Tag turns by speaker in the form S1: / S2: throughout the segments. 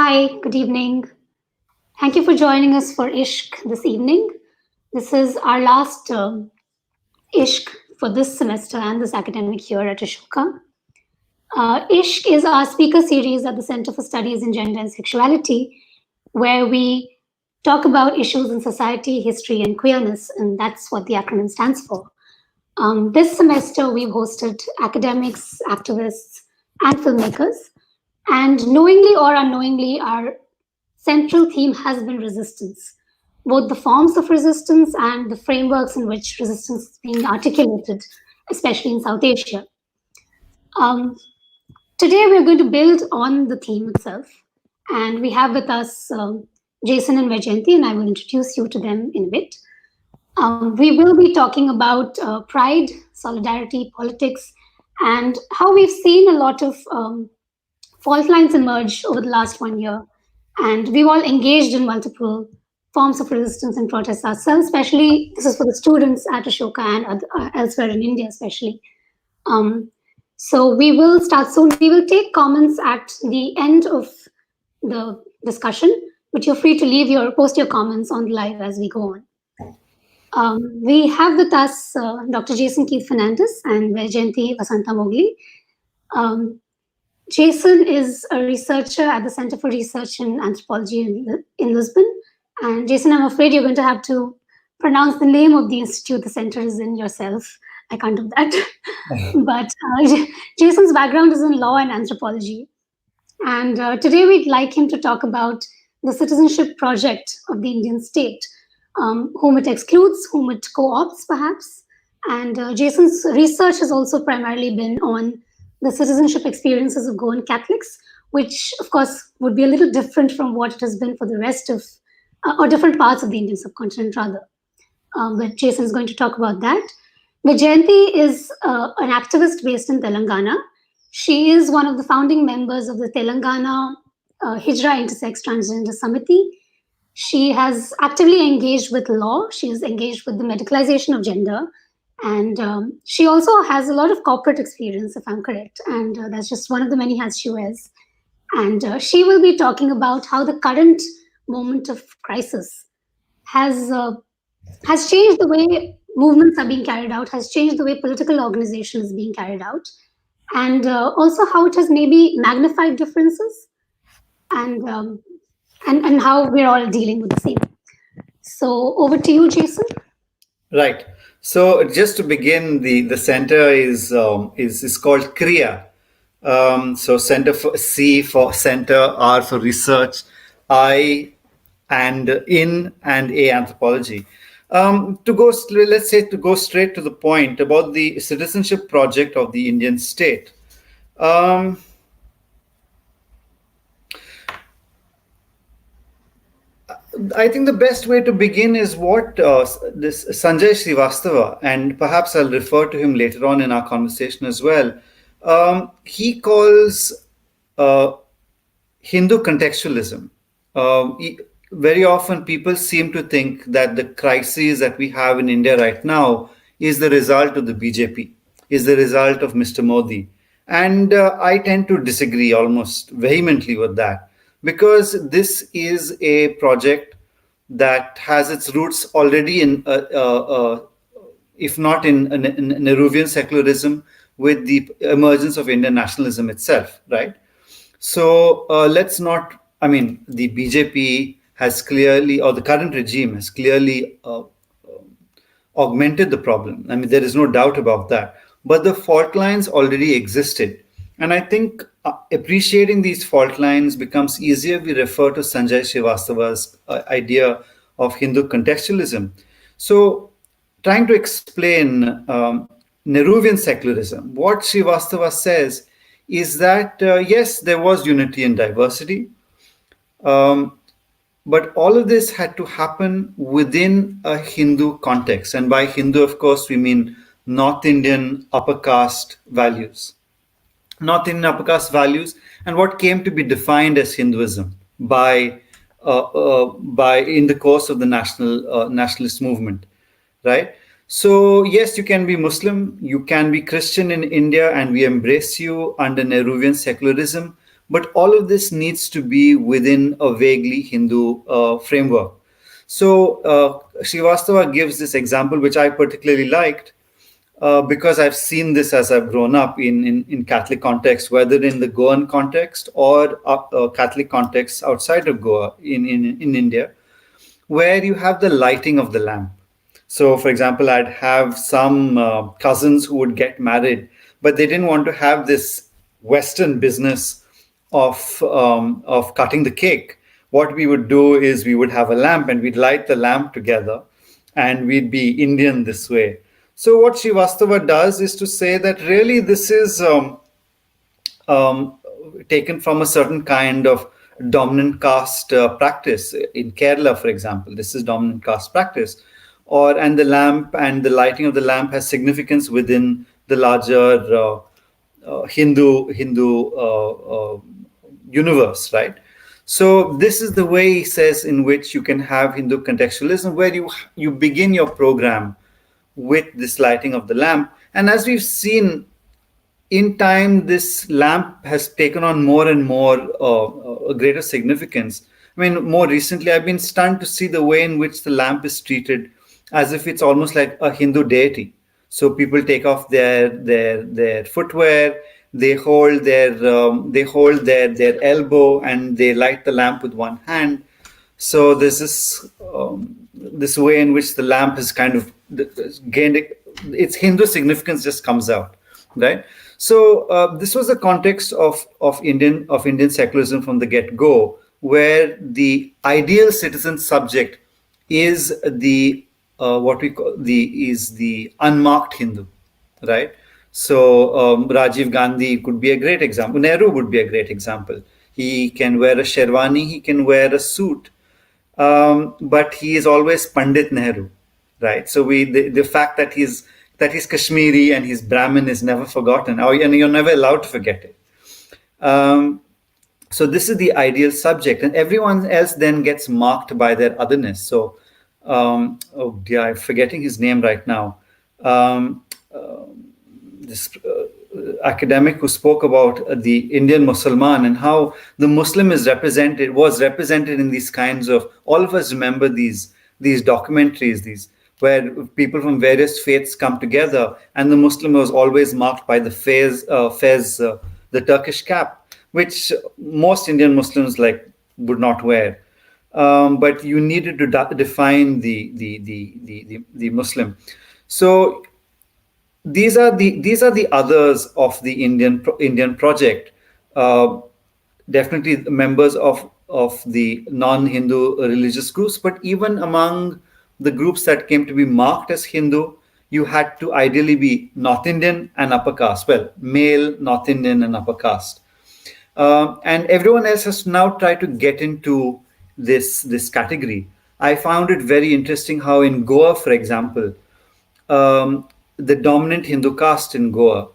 S1: Hi, good evening. Thank you for joining us for ISHQ this evening. This is our last ISHQ for this semester and this academic year at Ashoka. ISHQ is our speaker series at the Center for Studies in Gender and Sexuality, where we talk about issues in society, history, and queerness, and that's what the acronym stands for. This semester, we've hosted academics, activists, and filmmakers, and knowingly or unknowingly, our central theme has been resistance, both the forms of resistance and the frameworks in which resistance is being articulated, especially in South Asia. Today, we're going to build on the theme itself, and we have with us Jason and Vajayanti, and I will introduce you to them in a bit. We will be talking about pride, solidarity, politics, and how we've seen a lot of fault lines emerge over the last 1 year. And we've all engaged in multiple forms of resistance and protest ourselves, especially this is for the students at Ashoka and elsewhere in India, especially. So we will start soon. We will take comments at the end of the discussion, but you're free to post your comments on the live as we go on. We have with us Dr. Jason Keith Fernandez and Vajayanti Vasanta Mogli. Jason is a researcher at the Center for Research in Anthropology in Lisbon. And Jason, I'm afraid you're going to have to pronounce the name of the institute the center is in yourself. I can't do that. But Jason's background is in law and anthropology. And today we'd like him to talk about the citizenship project of the Indian state, whom it excludes, whom it co-opts perhaps. And Jason's research has also primarily been on the citizenship experiences of Goan Catholics, which of course would be a little different from what it has been for the rest of, or different parts of the Indian subcontinent rather. But Jason is going to talk about that. Vajayanti is an activist based in Telangana. She is one of the founding members of the Telangana Hijra Intersex Transgender Samiti. She has actively engaged with law. She is engaged with the medicalization of gender. And she also has a lot of corporate experience, if I'm correct. And that's just one of the many hats she wears. And she will be talking about how the current moment of crisis has changed the way movements are being carried out, has changed the way political organization is being carried out, and also how it has maybe magnified differences and how we're all dealing with the same. So over to you, Jason.
S2: Right. So just to begin, the center is called CREA. So Center for C for Center, R for Research, I and in and A Anthropology. To go straight to the point about the citizenship project of the Indian state. I think the best way to begin is what this Sanjay Srivastava, and perhaps I'll refer to him later on in our conversation as well. He calls Hindu contextualism. Very often people seem to think that the crisis that we have in India right now is the result of the BJP, is the result of Mr. Modi. And I tend to disagree almost vehemently with that, because this is a project that has its roots already in, if not in Nehruvian secularism, with the emergence of Indian nationalism itself, right? So let's not, the BJP has clearly, or the current regime has clearly augmented the problem. There is no doubt about that. But the fault lines already existed. And I think appreciating these fault lines becomes easier if we refer to Sanjay Srivastava's idea of Hindu contextualism. So trying to explain Nehruvian secularism, what Srivastava says is that, yes, there was unity and diversity, but all of this had to happen within a Hindu context. And by Hindu, of course, we mean North Indian upper caste values. North Indian upper caste values and what came to be defined as Hinduism by in the course of the nationalist movement, right? So yes, you can be Muslim, you can be Christian in India, and we embrace you under Nehruvian secularism. but all of this needs to be within a vaguely Hindu framework. So Srivastava gives this example, which I particularly liked, because I've seen this as I've grown up in Catholic context, whether in the Goan context or Catholic context outside of Goa in India, where you have the lighting of the lamp. So, for example, I'd have some cousins who would get married, but they didn't want to have this Western business of cutting the cake. What we would do is we would have a lamp and we'd light the lamp together, and we'd be Indian this way. So, what Srivastava does is to say that really this is taken from a certain kind of dominant caste practice. In Kerala, for example, this is dominant caste practice. And the lamp and the lighting of the lamp has significance within the larger Hindu universe, right? So this is the way, he says, in which you can have Hindu contextualism, where you begin your program with this lighting of the lamp. And as we've seen, in time, this lamp has taken on more and more a greater significance. I mean, more recently, I've been stunned to see the way in which the lamp is treated as if it's almost like a Hindu deity. So people take off their footwear, they hold their elbow, and they light the lamp with one hand. So there's this way in which the lamp has kind of gained its Hindu significance, just comes out, right? So this was the context of Indian secularism from the get-go, where the ideal citizen subject is the what we call the unmarked Hindu, right? So Rajiv Gandhi could be a great example. Nehru would be a great example. He can wear a sherwani, he can wear a suit, but he is always Pandit Nehru, right? So the fact that he's Kashmiri and he's Brahmin is never forgotten, and you're never allowed to forget it. So this is the ideal subject, and everyone else then gets marked by their otherness. So, oh dear, I'm forgetting his name right now. This academic who spoke about the Indian Mussalman and how the Muslim was represented in these kinds of. All of us remember these documentaries, where people from various faiths come together, and the Muslim was always marked by the fez, the Turkish cap, which most Indian Muslims would not wear. But you needed to define the Muslim. So these are the others of the Indian project. Definitely members of the non-Hindu religious groups, but even among the groups that came to be marked as Hindu, you had to ideally be North Indian and upper caste. Well, male, North Indian, and upper caste. And everyone else has now tried to get into this category. I found it very interesting how in Goa, for example, the dominant Hindu caste in Goa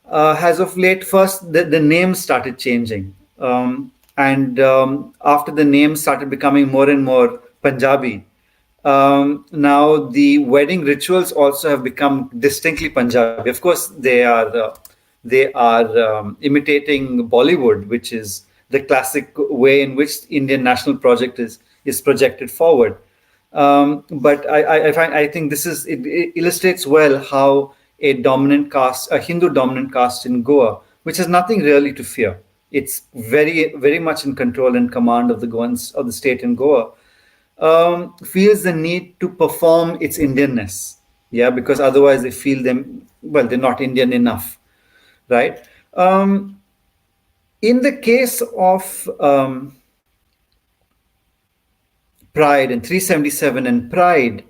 S2: has of late, first the name started changing. And after the name started becoming more and more Punjabi, now the wedding rituals also have become distinctly Punjabi. Of course, they are imitating Bollywood, which is the classic way in which Indian national project is projected forward. But I think it illustrates well how a Hindu dominant caste in Goa, which has nothing really to fear. It's very, very much in control and command of the Goans, of the state in Goa. Feels the need to perform its Indianness, because otherwise they feel they're not Indian enough, right? In the case of Pride and 377 and Pride,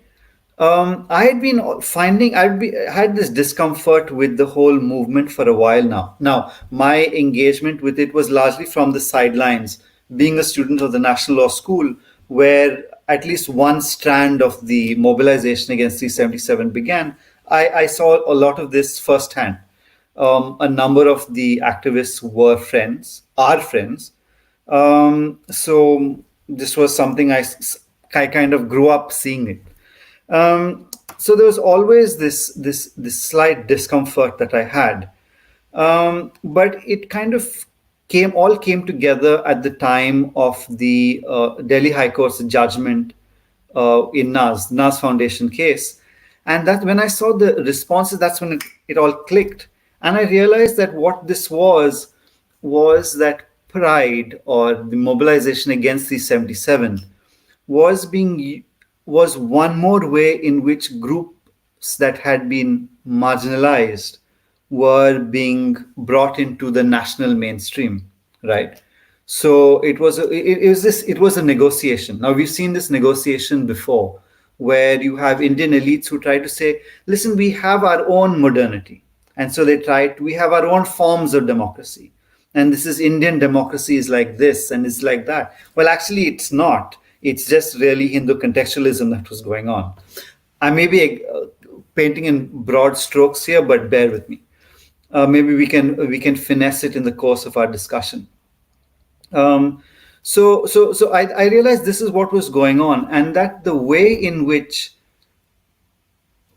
S2: I had been finding I had this discomfort with the whole movement for a while now. Now, my engagement with it was largely from the sidelines, being a student of the National Law School, where at least one strand of the mobilization against 377 began. I saw a lot of this firsthand. A number of the activists are friends. So this was something I kind of grew up seeing it. So there was always this slight discomfort that I had. But it kind of came together at the time of the Delhi High Court's judgment in Nas Foundation case. And that when I saw the responses, that's when it all clicked. And I realized that what this was that pride or the mobilization against the 77 was being was one more way in which groups that had been marginalized were being brought into the national mainstream, right? So it was a negotiation. Now we've seen this negotiation before, where you have Indian elites who try to say, listen, we have our own modernity, and so we have our own forms of democracy, and this is Indian democracy is like this and it's like that. Well, actually, it's not. It's just really Hindu contextualism that was going on. I may be painting in broad strokes here, but bear with me. Maybe we can finesse it in the course of our discussion. So I realized this is what was going on, and that the way in which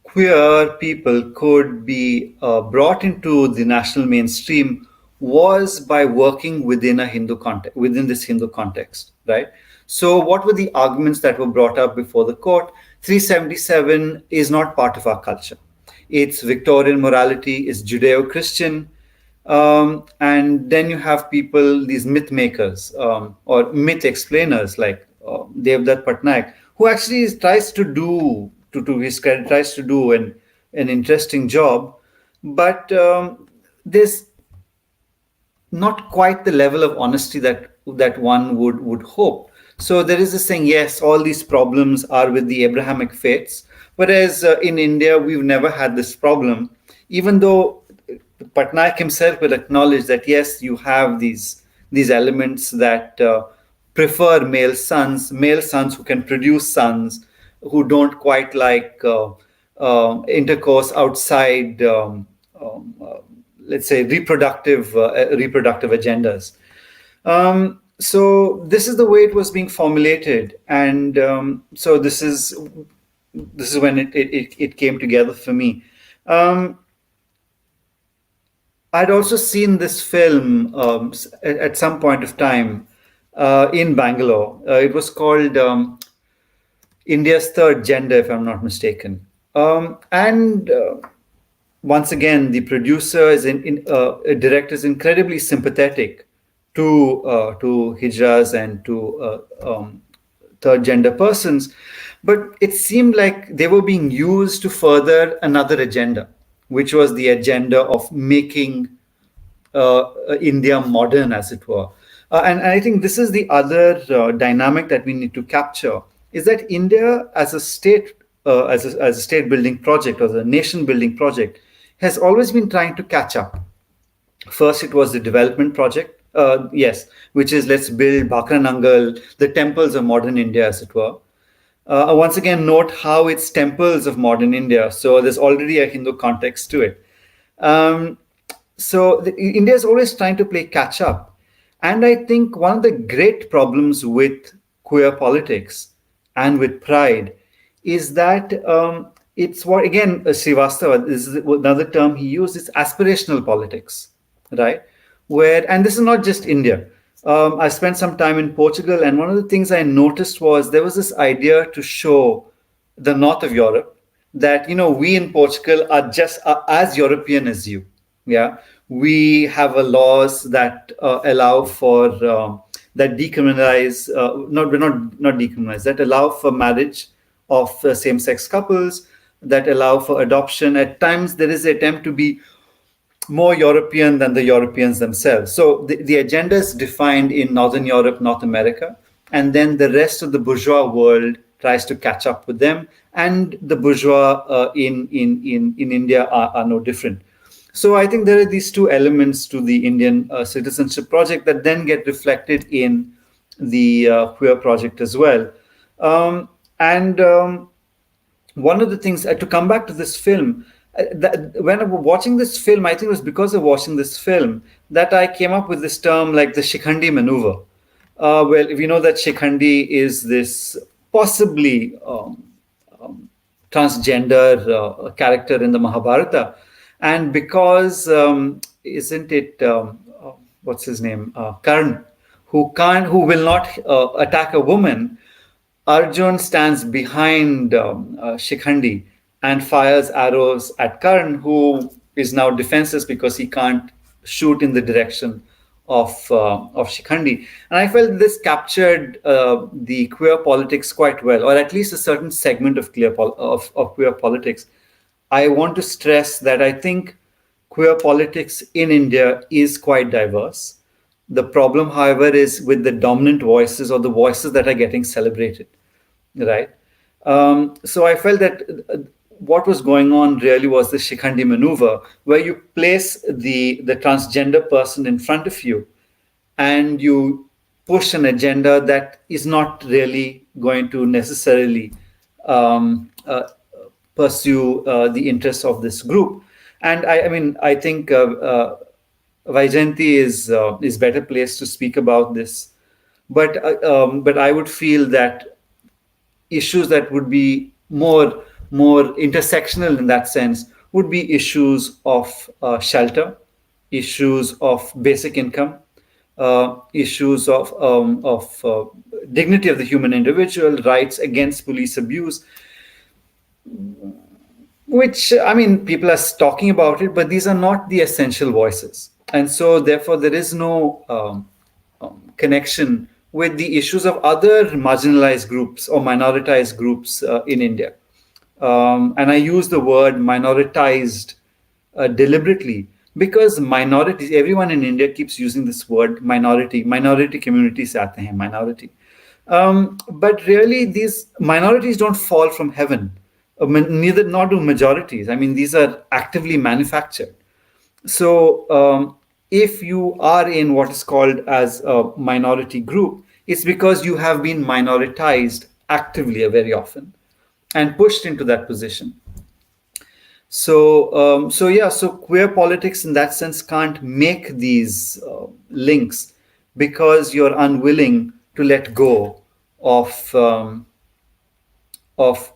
S2: queer people could be brought into the national mainstream was by working within a Hindu context, within this Hindu context, right? So what were the arguments that were brought up before the court? 377 is not part of our culture. It's Victorian morality, it's Judeo-Christian. And then you have people, these myth makers or myth explainers like Devdutt Patnaik, who actually tries to do, to his credit, tries to do an interesting job, but there's not quite the level of honesty that one would hope. So there is this saying, yes, all these problems are with the Abrahamic faiths, whereas in India we've never had this problem, even though Patnaik himself will acknowledge that yes, you have these elements that prefer male sons who can produce sons, who don't quite like intercourse outside, let's say, reproductive agendas. So this is the way it was being formulated, and so this is when it came together for me. I'd also seen this film at some point of time in Bangalore. It was called India's Third Gender, if I'm not mistaken. And once again, the producer director is incredibly sympathetic to hijras and to third gender persons, but it seemed like they were being used to further another agenda, which was the agenda of making India modern, as it were. And I think this is the other dynamic that we need to capture, is that India as a state, as a state building project or a nation building project, has always been trying to catch up. First, it was the development project, which is let's build Bhakra Nangal, the temples of modern India, as it were. Once again, note how it's temples of modern India. So there's already a Hindu context to it. India is always trying to play catch up. And I think one of the great problems with queer politics and with pride is that it's what, again, Srivastava, this is another term he used, it's aspirational politics, right? And this is not just India. I spent some time in Portugal, and one of the things I noticed was there was this idea to show the north of Europe that, we in Portugal are just as European as you. Yeah, we have laws that allow for that decriminalize, not decriminalize, that allow for marriage of same-sex couples, that allow for adoption. At times, there is an attempt to be more European than the Europeans themselves. So the agenda is defined in Northern Europe, North America, and then the rest of the bourgeois world tries to catch up with them, and the bourgeois in India are no different. So I think there are these two elements to the Indian citizenship project that then get reflected in the queer project as well. One of the things, to come back to this film, when I was watching this film, I think it was because of watching this film that I came up with this term like the Shikhandi Maneuver. Well, we know that Shikhandi is this possibly transgender character in the Mahabharata. And because, isn't it what's his name, Karn, who will not attack a woman, Arjun stands behind Shikhandi and fires arrows at Karn, who is now defenseless because he can't shoot in the direction of Shikhandi. And I felt this captured the queer politics quite well, or at least a certain segment of of queer politics. I want to stress that I think queer politics in India is quite diverse. The problem, however, is with the dominant voices or the voices that are getting celebrated, right? So I felt that what was going on really was the Shikhandi maneuver, where you place the transgender person in front of you, and you push an agenda that is not really going to necessarily um, uh, pursue the interests of this group. And I mean, I think Vaijayanti is better placed to speak about this. But I would feel that issues that would be more intersectional in that sense would be issues of shelter, issues of basic income, issues of dignity of the human individual, rights against police abuse, which, I mean, people are talking about it, but these are not the essential voices. And so therefore there is no connection with the issues of other marginalized groups or minoritized groups in India. And I use the word minoritized deliberately because minorities, everyone in India keeps using this word minority community se aate hain, minority. But really, these minorities don't fall from heaven. Neither nor do majorities. I mean, these are actively manufactured. So, if you are in what is called as a minority group, it's because you have been minoritized actively very often and pushed into that position. So queer politics in that sense can't make these links because you're unwilling to let go of of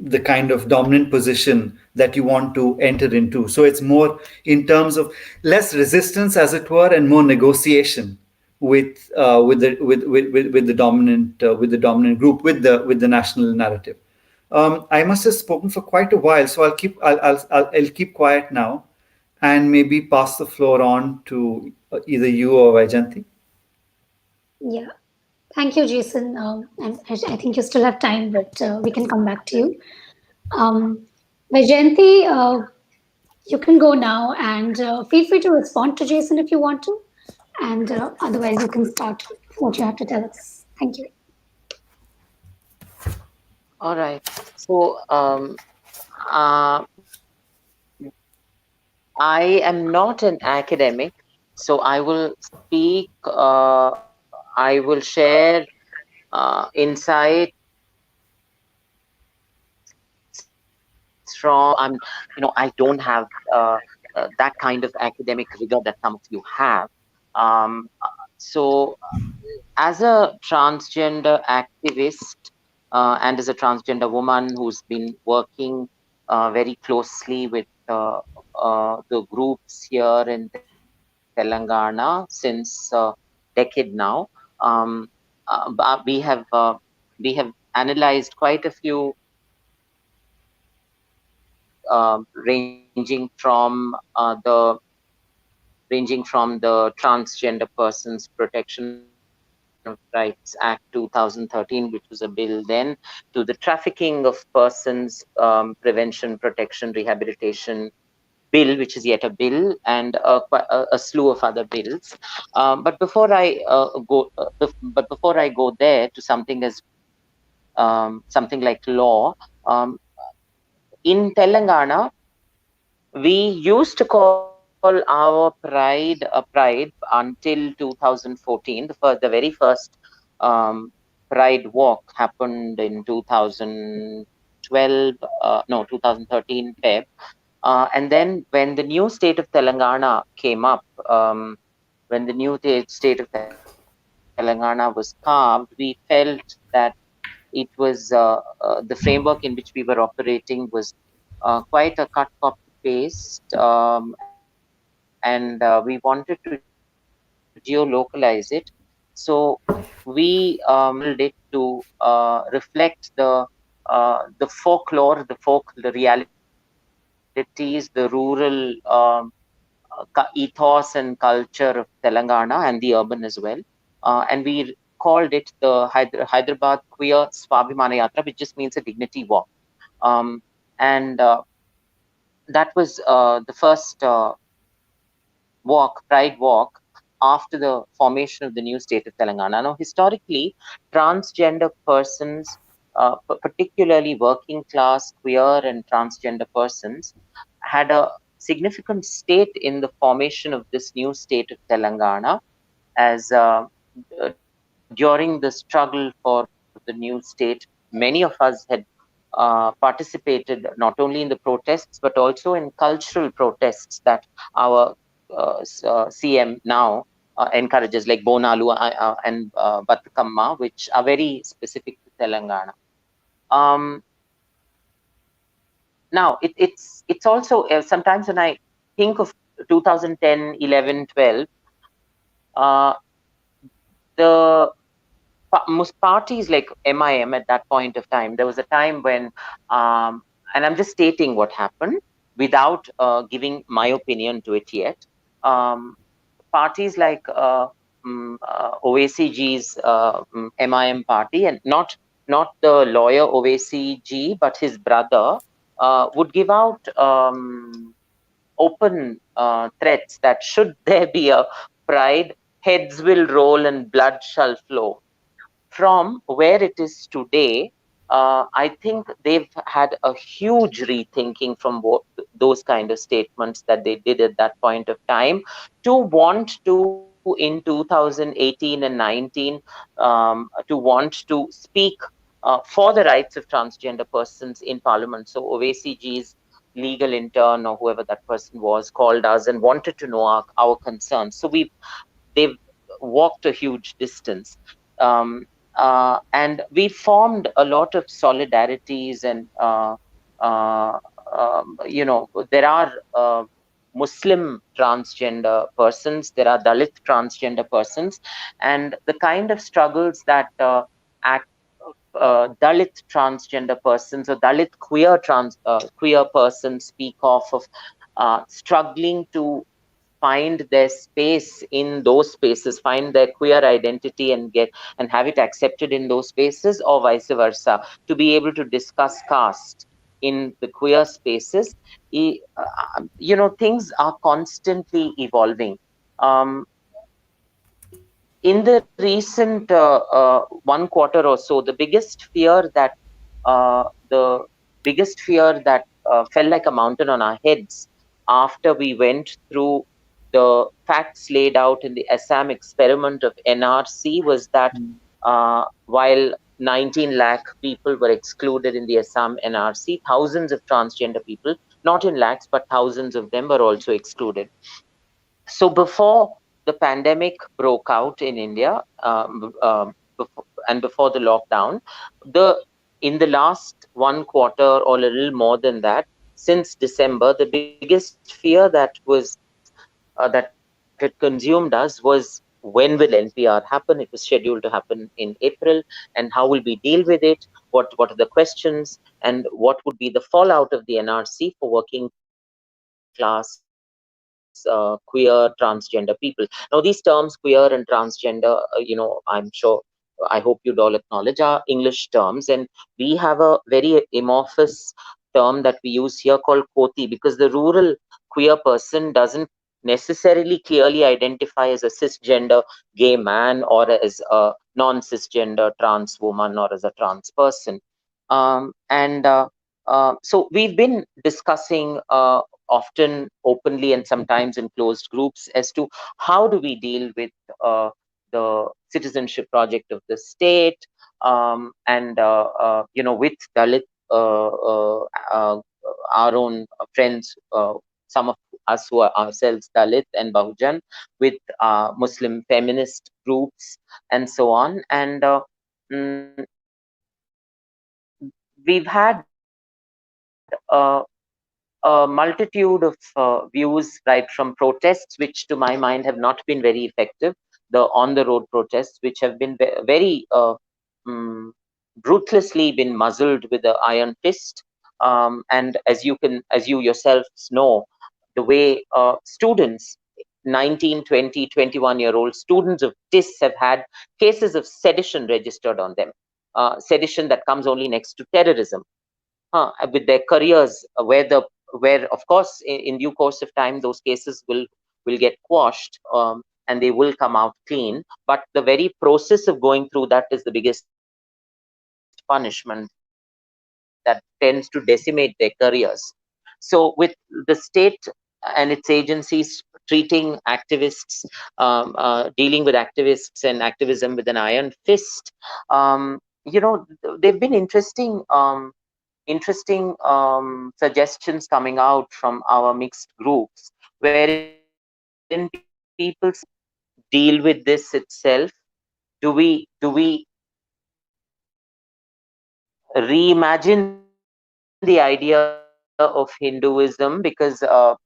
S2: the kind of dominant position that you want to enter into. So it's more in terms of less resistance, as it were, and more negotiation with the dominant group, with the national narrative. I must have spoken for quite a while, so I'll keep quiet now, and maybe pass the floor on to either you or Vaijanti.
S1: Yeah. Thank you, Jason. And I think you still have time, but we can come back to you. Um, Vaijayanti, you can go now and feel free to respond to Jason if you want to. And otherwise, you can start what you have to tell us. Thank you.
S3: All right. So uh, I am not an academic, so I will speak. I will share insights from. I don't have that kind of academic rigor that some of you have. Um, so, as a transgender activist and as a transgender woman who's been working very closely with the groups here in Telangana since decade now, um, we have analyzed quite a few ranging from the Transgender Persons Protection of Rights Act 2013, which was a bill then, to the Trafficking of Persons Prevention, Protection, Rehabilitation Bill, which is yet a bill, and a slew of other bills. But before I go there to something like law, in Telangana, we used to call our pride until 2014. The very first pride walk happened in 2012, no, 2013 Feb. And then when the new state of Telangana came up, when the new state of Telangana was carved, we felt that it was the framework in which we were operating was quite a cut copy paste, and we wanted to change geolocalize it. So we modeled it to reflect the folklore, the realities, the rural ethos and culture of Telangana and the urban as well. And we called it the Hyderabad Queer Swabhimana Yatra, which just means a dignity walk. Um, and that was the first pride walk after the formation of the new state of Telangana. Now, historically, transgender persons, particularly working class, queer, and transgender persons, had a significant state in the formation of this new state of Telangana, as during the struggle for the new state, many of us had participated not only in the protests but also in cultural protests that our CM now encourages, like Bonalu and Batukamma, which are very specific to Telangana. Um, Now, it's also sometimes when I think of 2010, 11, 12, uh, the most parties like MIM at that point of time, there was a time when, and I'm just stating what happened without giving my opinion to it yet. Um, Parties like OACG's MIM party, and not the lawyer OACG, but his brother, would give out open threats that should there be a pride, heads will roll and blood shall flow. From where it is today, I think they've had a huge rethinking from those kind of statements that they did at that point of time, to want to, in 2018 and 19, to want to speak for the rights of transgender persons in Parliament. So OACG's legal intern or whoever that person was called us and wanted to know our concerns. So they've walked a huge distance. Um, and we formed a lot of solidarities, and there are Muslim transgender persons, there are Dalit transgender persons, and the kind of struggles that Dalit transgender persons or Dalit queer persons speak of struggling to find their space in those spaces, find their queer identity and have it accepted in those spaces, or vice versa, to be able to discuss caste in the queer spaces. Things are constantly evolving. Um, in the recent 1 quarter or so, the biggest fear that fell like a mountain on our heads after we went through the facts laid out in the Assam experiment of NRC was that while 19 lakh people were excluded in the Assam NRC, thousands of transgender people, not in lakhs, but thousands of them were also excluded. So before the pandemic broke out in India, before the lockdown, in the last 1 quarter or a little more than that, since December, the biggest fear that had consumed us was, when will NPR happen? It was scheduled to happen in April, and how will we deal with it? What are the questions, and what would be the fallout of the NRC for working class queer transgender people? Now, these terms, queer and transgender, I'm sure, I hope you'd all acknowledge, are English terms, and we have a very amorphous term that we use here called koti, because the rural queer person doesn't necessarily clearly identify as a cisgender gay man, or as a non-cisgender trans woman, or as a trans person. And So we've been discussing often openly and sometimes in closed groups as to how do we deal with the citizenship project of the state, with Dalit, our own friends, some of us who are ourselves Dalit and Bahujan, with Muslim feminist groups and so on. And mm, we've had a multitude of views, right from protests, which to my mind have not been very effective, the on-the-road protests, which have been very um, ruthlessly been muzzled with the iron fist. And as you yourselves know, the way students, 19, 20, 21-year-old students of TIS have had cases of sedition registered on them. Sedition that comes only next to terrorism, with their careers, where of course in due course of time those cases will get quashed, and they will come out clean. But the very process of going through that is the biggest punishment that tends to decimate their careers. So with the state and its agencies treating activists, dealing with activists and activism with an iron fist, there have been interesting suggestions coming out from our mixed groups, wherein people deal with this itself. Do we reimagine the idea of Hinduism? Because I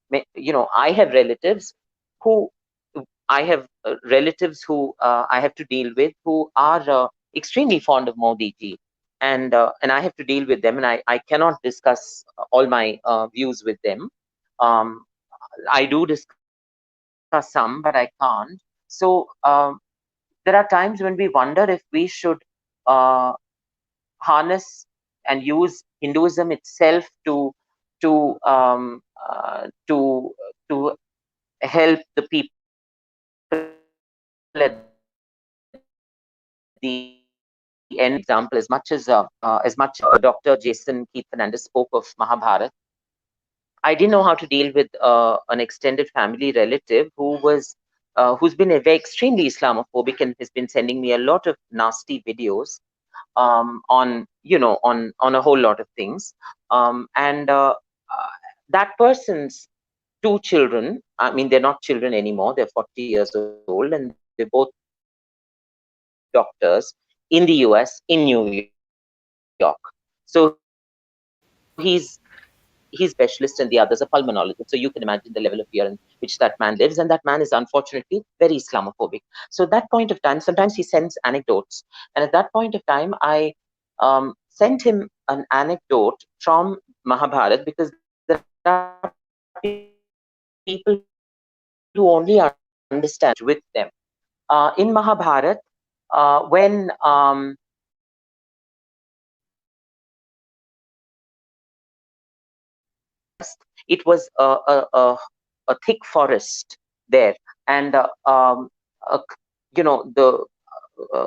S3: have relatives who I have to deal with, who are extremely fond of Modi ji, and I have to deal with them, and I cannot discuss all my views with them. Um, I do discuss some, but I can't. So there are times when we wonder if we should uh, harness and use Hinduism itself to to help the people at the end. Example, as much Dr. Jason Keith Fernandez spoke of Mahabharat, I didn't know how to deal with an extended family relative who's been extremely Islamophobic and has been sending me a lot of nasty videos on on a whole lot of things, and that person's two children. I mean, they're not children anymore. They're 40 years old, and they're both doctors in the US, in New York. So he's a specialist, and the other's a pulmonologist. So you can imagine the level of fear in which that man lives, and that man is unfortunately very Islamophobic. So at that point of time, sometimes he sends anecdotes, and at that point of time, I sent him an anecdote from Mahabharat, because there are people who only understand Mahabharat with them. In Mahabharat, when it was a thick forest there, and uh, the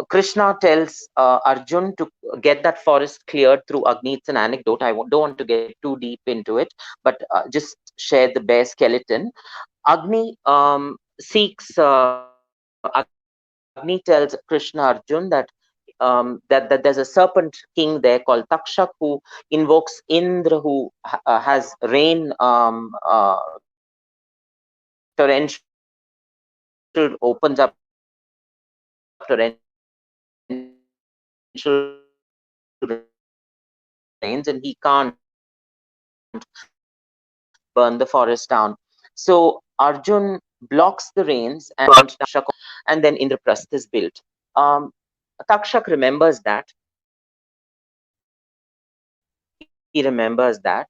S3: Krishna tells Arjun to get that forest cleared through Agni. It's an anecdote. Don't want to get too deep into it, but just share the bare skeleton. Agni seeks. Agni tells Krishna Arjun that there's a serpent king there called Takshak, who invokes Indra, who has rain, torrential, opens up torrential rains, and he can't burn the forest down. So Arjun blocks the rains and burnt Takshak, and then Indraprastha is built. Um, Takshak remembers that. He remembers that,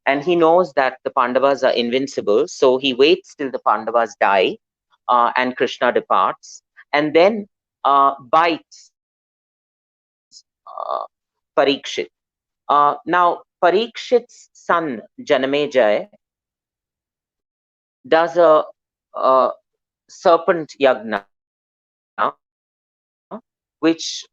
S3: and he knows that the Pandavas are invincible. So he waits till the Pandavas die, and Krishna departs, and then bites Parikshit. Now, Parikshit's son Janamejaya does a serpent yagna, which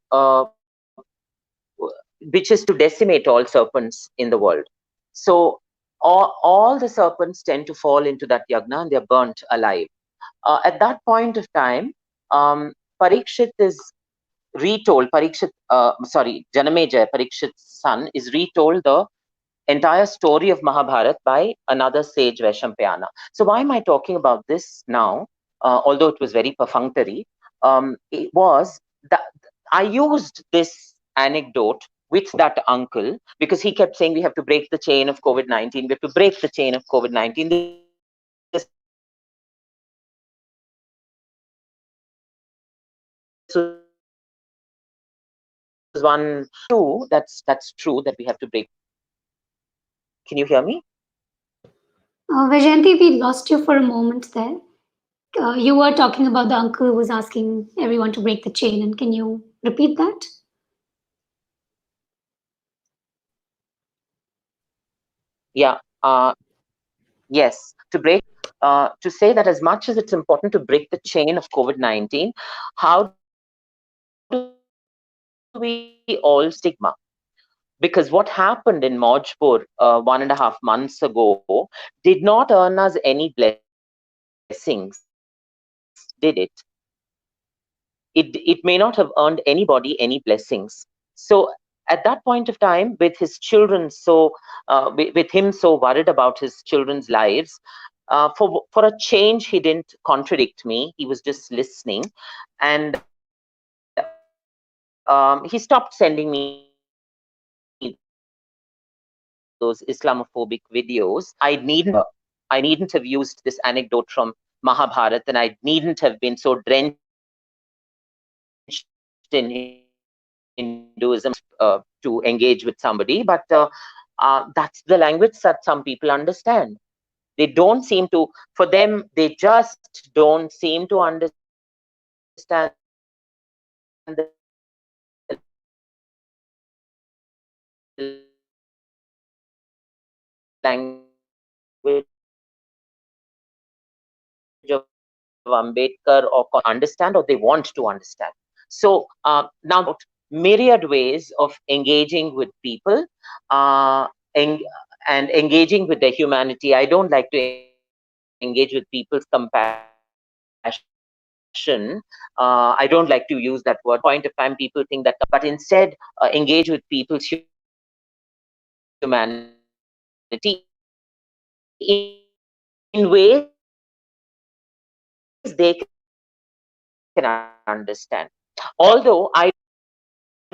S3: is to decimate all serpents in the world. So all the serpents tend to fall into that yagna, and they're burnt alive. At that point of time, Parikshit is retold. Janamejaya, Parikshit's son, is retold the entire story of Mahabharat by another sage, Vaishampayana. So why am I talking about this now? Although it was very perfunctory, it was that I used this anecdote with that uncle, because he kept saying we have to break the chain of COVID-19. We have to break the chain of COVID-19. This serpent, this serpent. was one two. That's true that we have to break. Can you hear me?
S1: Vajanti, we lost you for a moment there. You were talking about the uncle who was asking everyone to break the chain, and can you repeat that?
S3: Yeah. Yes. To say that as much as it's important to break the chain of COVID-19, how do we all stigma? Because what happened in Mojpur 1.5 months ago did not earn us any blessings, did it? It may not have earned anybody any blessings. So at that point of time, with his children with him so worried about his children's lives, for a change, he didn't contradict me. He was just listening, and he stopped sending me those Islamophobic videos. I needn't have used this anecdote from Mahabharata, and I needn't have been so drenched in Hinduism to engage with somebody. But that's the language that some people understand. They don't seem to, for them, they just don't seem to understand the language of Ambedkar or understand, or they want to understand. So now myriad ways of engaging with people uh, en- and engaging with their humanity. I don't like to engage with people's compassion. I don't like to use that word. Point of time, people think that, but instead engage with people's humanity in ways they can understand. Although I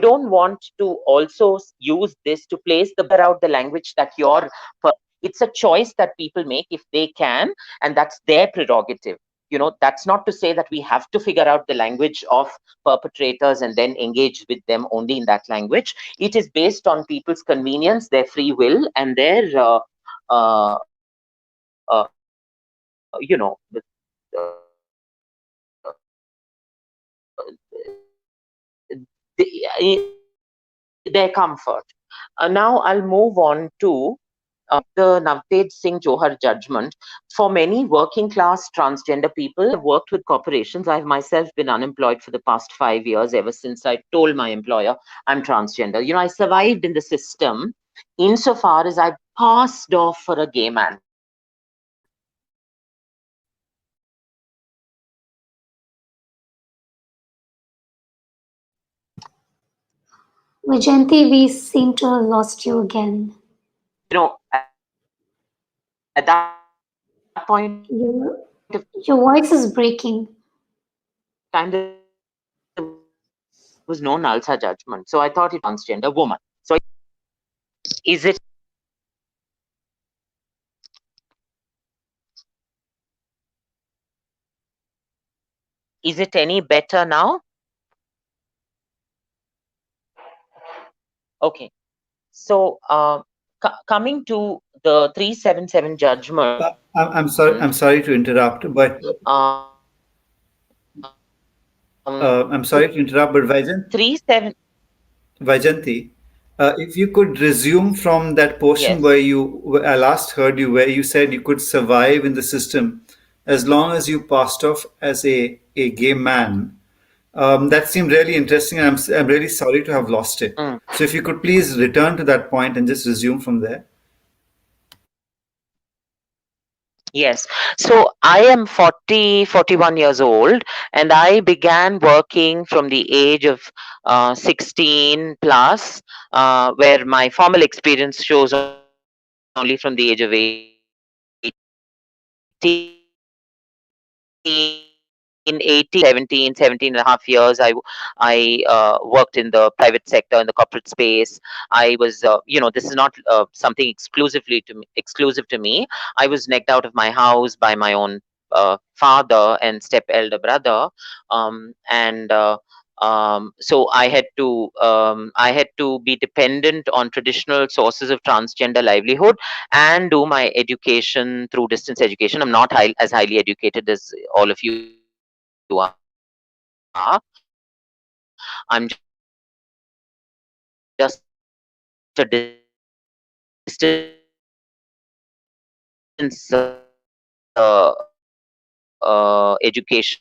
S3: don't want to also use this to place the burden of the language that it's a choice that people make if they can, and that's their prerogative. That's not to say that we have to figure out the language of perpetrators and then engage with them only in that language. It is based on people's convenience, their free will, and their their comfort. Now I'll move on to the Navtej Singh Johar judgment. For many working class transgender people, I've worked with corporations. I've myself been unemployed for the past 5 years, ever since I told my employer I'm transgender. I survived in the system insofar as I passed off for a gay man.
S1: Vajanti, we seem to have lost you again.
S3: At that point of
S1: Your, your voice is breaking.
S3: time, there was no Nalsa judgment. So I thought it was transgender woman. So is it any better now? Okay. So coming to the 377 judgment,
S2: I'm sorry. I'm sorry to interrupt, but I'm sorry to interrupt, but
S3: 37,
S2: Vajanti, if you could resume from that portion
S3: yes.
S2: where I last heard you, where you said you could survive in the system as long as you passed off as a gay man. That seemed really interesting, and I'm really sorry to have lost it.
S3: Mm.
S2: So if you could please return to that point and just resume from there.
S3: Yes. So I am 41 years old, and I began working from the age of 16 plus, where my formal experience shows only from the age of 17 and a half years. I worked in the private sector, in the corporate space. I was, this is not something exclusive to me. I was negged out of my house by my own father and step elder brother, and So I had to be dependent on traditional sources of transgender livelihood and do my education through distance education. I'm not as highly educated as all of you are. I'm just a distance education,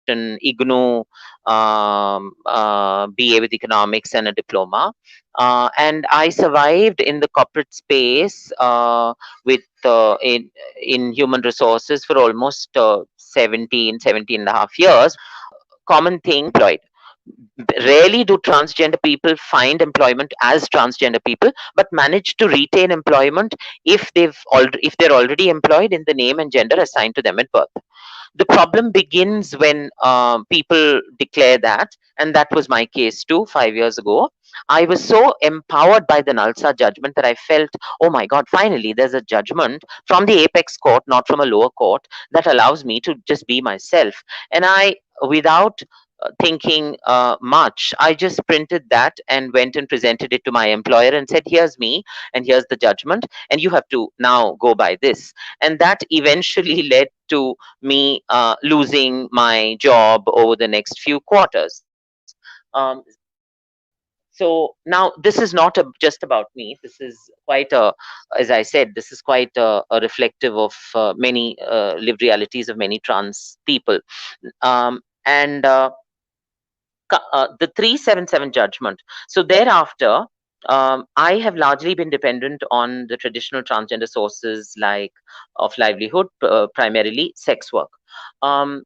S3: IGNU, BA with economics and a diploma. And I survived in the corporate space with in human resources for almost 17 and a half years. Common thing, employed. Rarely do transgender people find employment as transgender people, but manage to retain employment if they're already employed in the name and gender assigned to them at birth. The problem begins when people declare that, and that was my case too 5 years ago. I was so empowered by the Nalsa judgment that I felt, oh my God, finally there's a judgment from the apex court, not from a lower court, that allows me to just be myself. And I, without thinking much, I just printed that and went and presented it to my employer and said, here's me, and here's the judgment, and you have to now go by this. And that eventually led to me losing my job over the next few quarters. So now this is not just about me. This is quite a, as I said, this is quite a reflective of many lived realities of many trans people. And the 377 judgment. So thereafter, I have largely been dependent on the traditional transgender sources like of livelihood, primarily sex work. Um,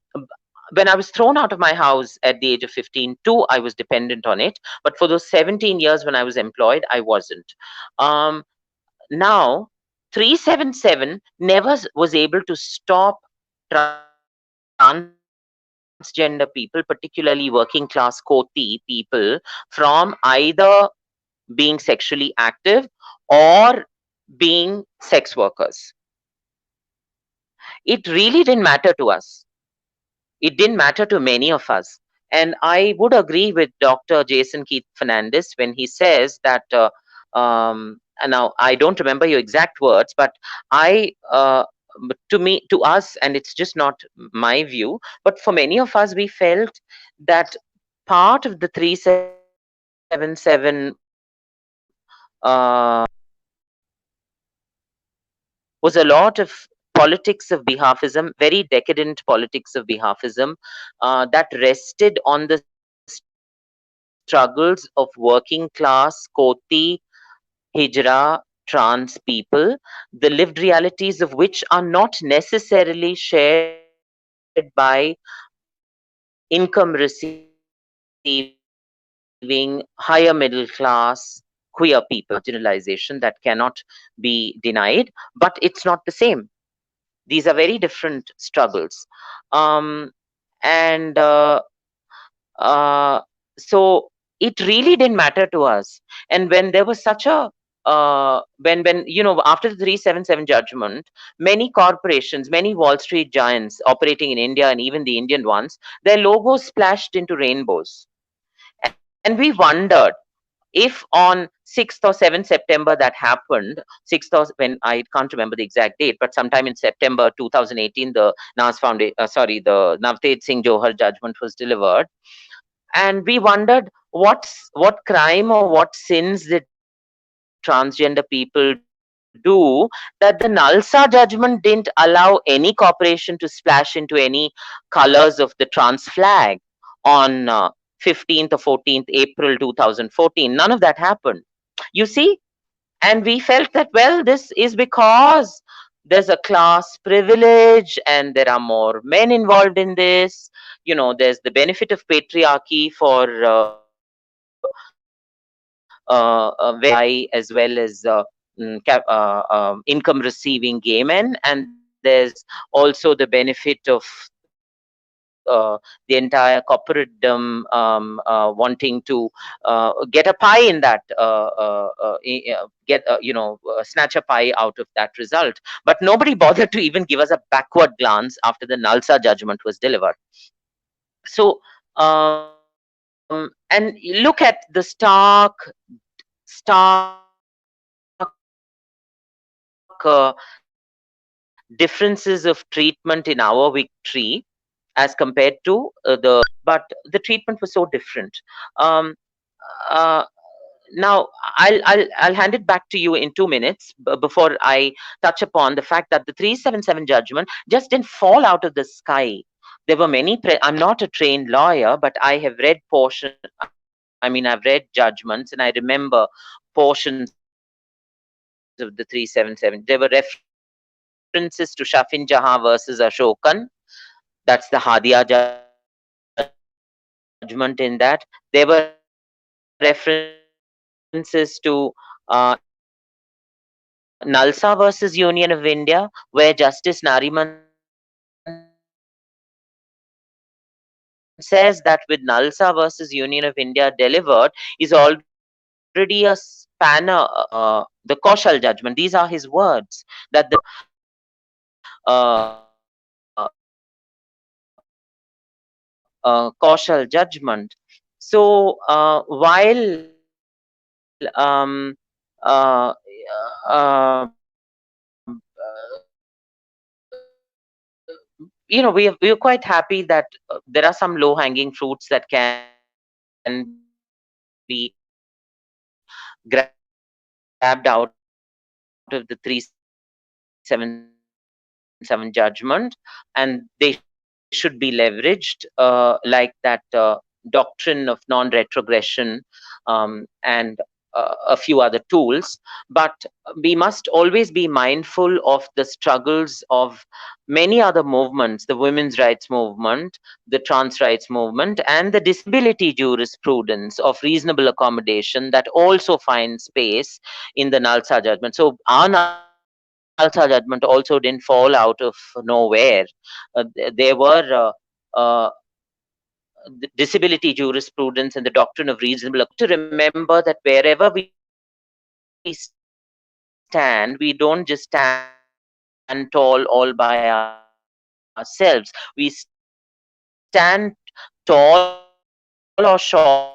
S3: when I was thrown out of my house at the age of 15 too, I was dependent on it. But for those 17 years when I was employed, I wasn't. Um, Now, 377 never was able to stop transgender people, particularly working class Koti people, from either being sexually active or being sex workers. It really didn't matter to us. It didn't matter to many of us. And I would agree with Dr. Jason Keith Fernandez when he says that, and now I don't remember your exact words, but but to me, to us, and it's just not my view, but for many of us, we felt that part of the 377 was a lot of politics of behalfism, very decadent politics of behalfism, that rested on the struggles of working class, Koti, Hijra, trans people, the lived realities of which are not necessarily shared by income receiving, higher middle class, queer people. These are very different marginalization that cannot be denied, but it's not the same. These are very different struggles. Um, and uh, uh, so it really didn't matter to us. And when there was such a when after the 377 judgment, many corporations, many Wall Street giants operating in India and even the Indian ones, their logos splashed into rainbows. And we wondered if on 6th or 7th September that happened, 6th or when I can't remember the exact date, but sometime in September 2018, the the Navtej Singh Johar judgment was delivered, and we wondered what crime or what sins did transgender people do that the Nalsa judgment didn't allow any corporation to splash into any colors of the trans flag on 15th or 14th April 2014. None of that happened. You see? And we felt that, well, this is because there's a class privilege and there are more men involved in this. There's the benefit of patriarchy for very as well as income receiving gay men, and there's also the benefit of the entire corporatedom wanting to get a pie in that, snatch a pie out of that result. But nobody bothered to even give us a backward glance after the Nalsa judgment was delivered. So And look at the stark differences of treatment in our victory as compared to but the treatment was so different. Um, uh, Now I'll hand it back to you in 2 minutes before I touch upon the fact that the 377 judgment just didn't fall out of the sky. There were many. I'm not a trained lawyer, but I have read I've read judgments, and I remember portions of the 377. There were references to Shafin Jahan versus Ashokan. That's the Hadia judgment in that. There were references to Nalsa versus Union of India, where Justice Nariman says that with Nalsa versus Union of India delivered is already a spanner. The Kaushal judgment. These are his words that Kaushal judgment. So while we are quite happy that there are some low hanging fruits that can be grabbed out of the 377 judgment, and they should be leveraged like that doctrine of non-retrogression, and a few other tools. But we must always be mindful of the struggles of many other movements: the women's rights movement, the trans rights movement, and the disability jurisprudence of reasonable accommodation that also finds space in the Nalsa judgment. So our Nalsa judgment also didn't fall out of nowhere. There were the disability jurisprudence and the doctrine of reasonable accommodation. We have to remember that wherever we stand, we don't just stand tall all by ourselves. We stand tall or short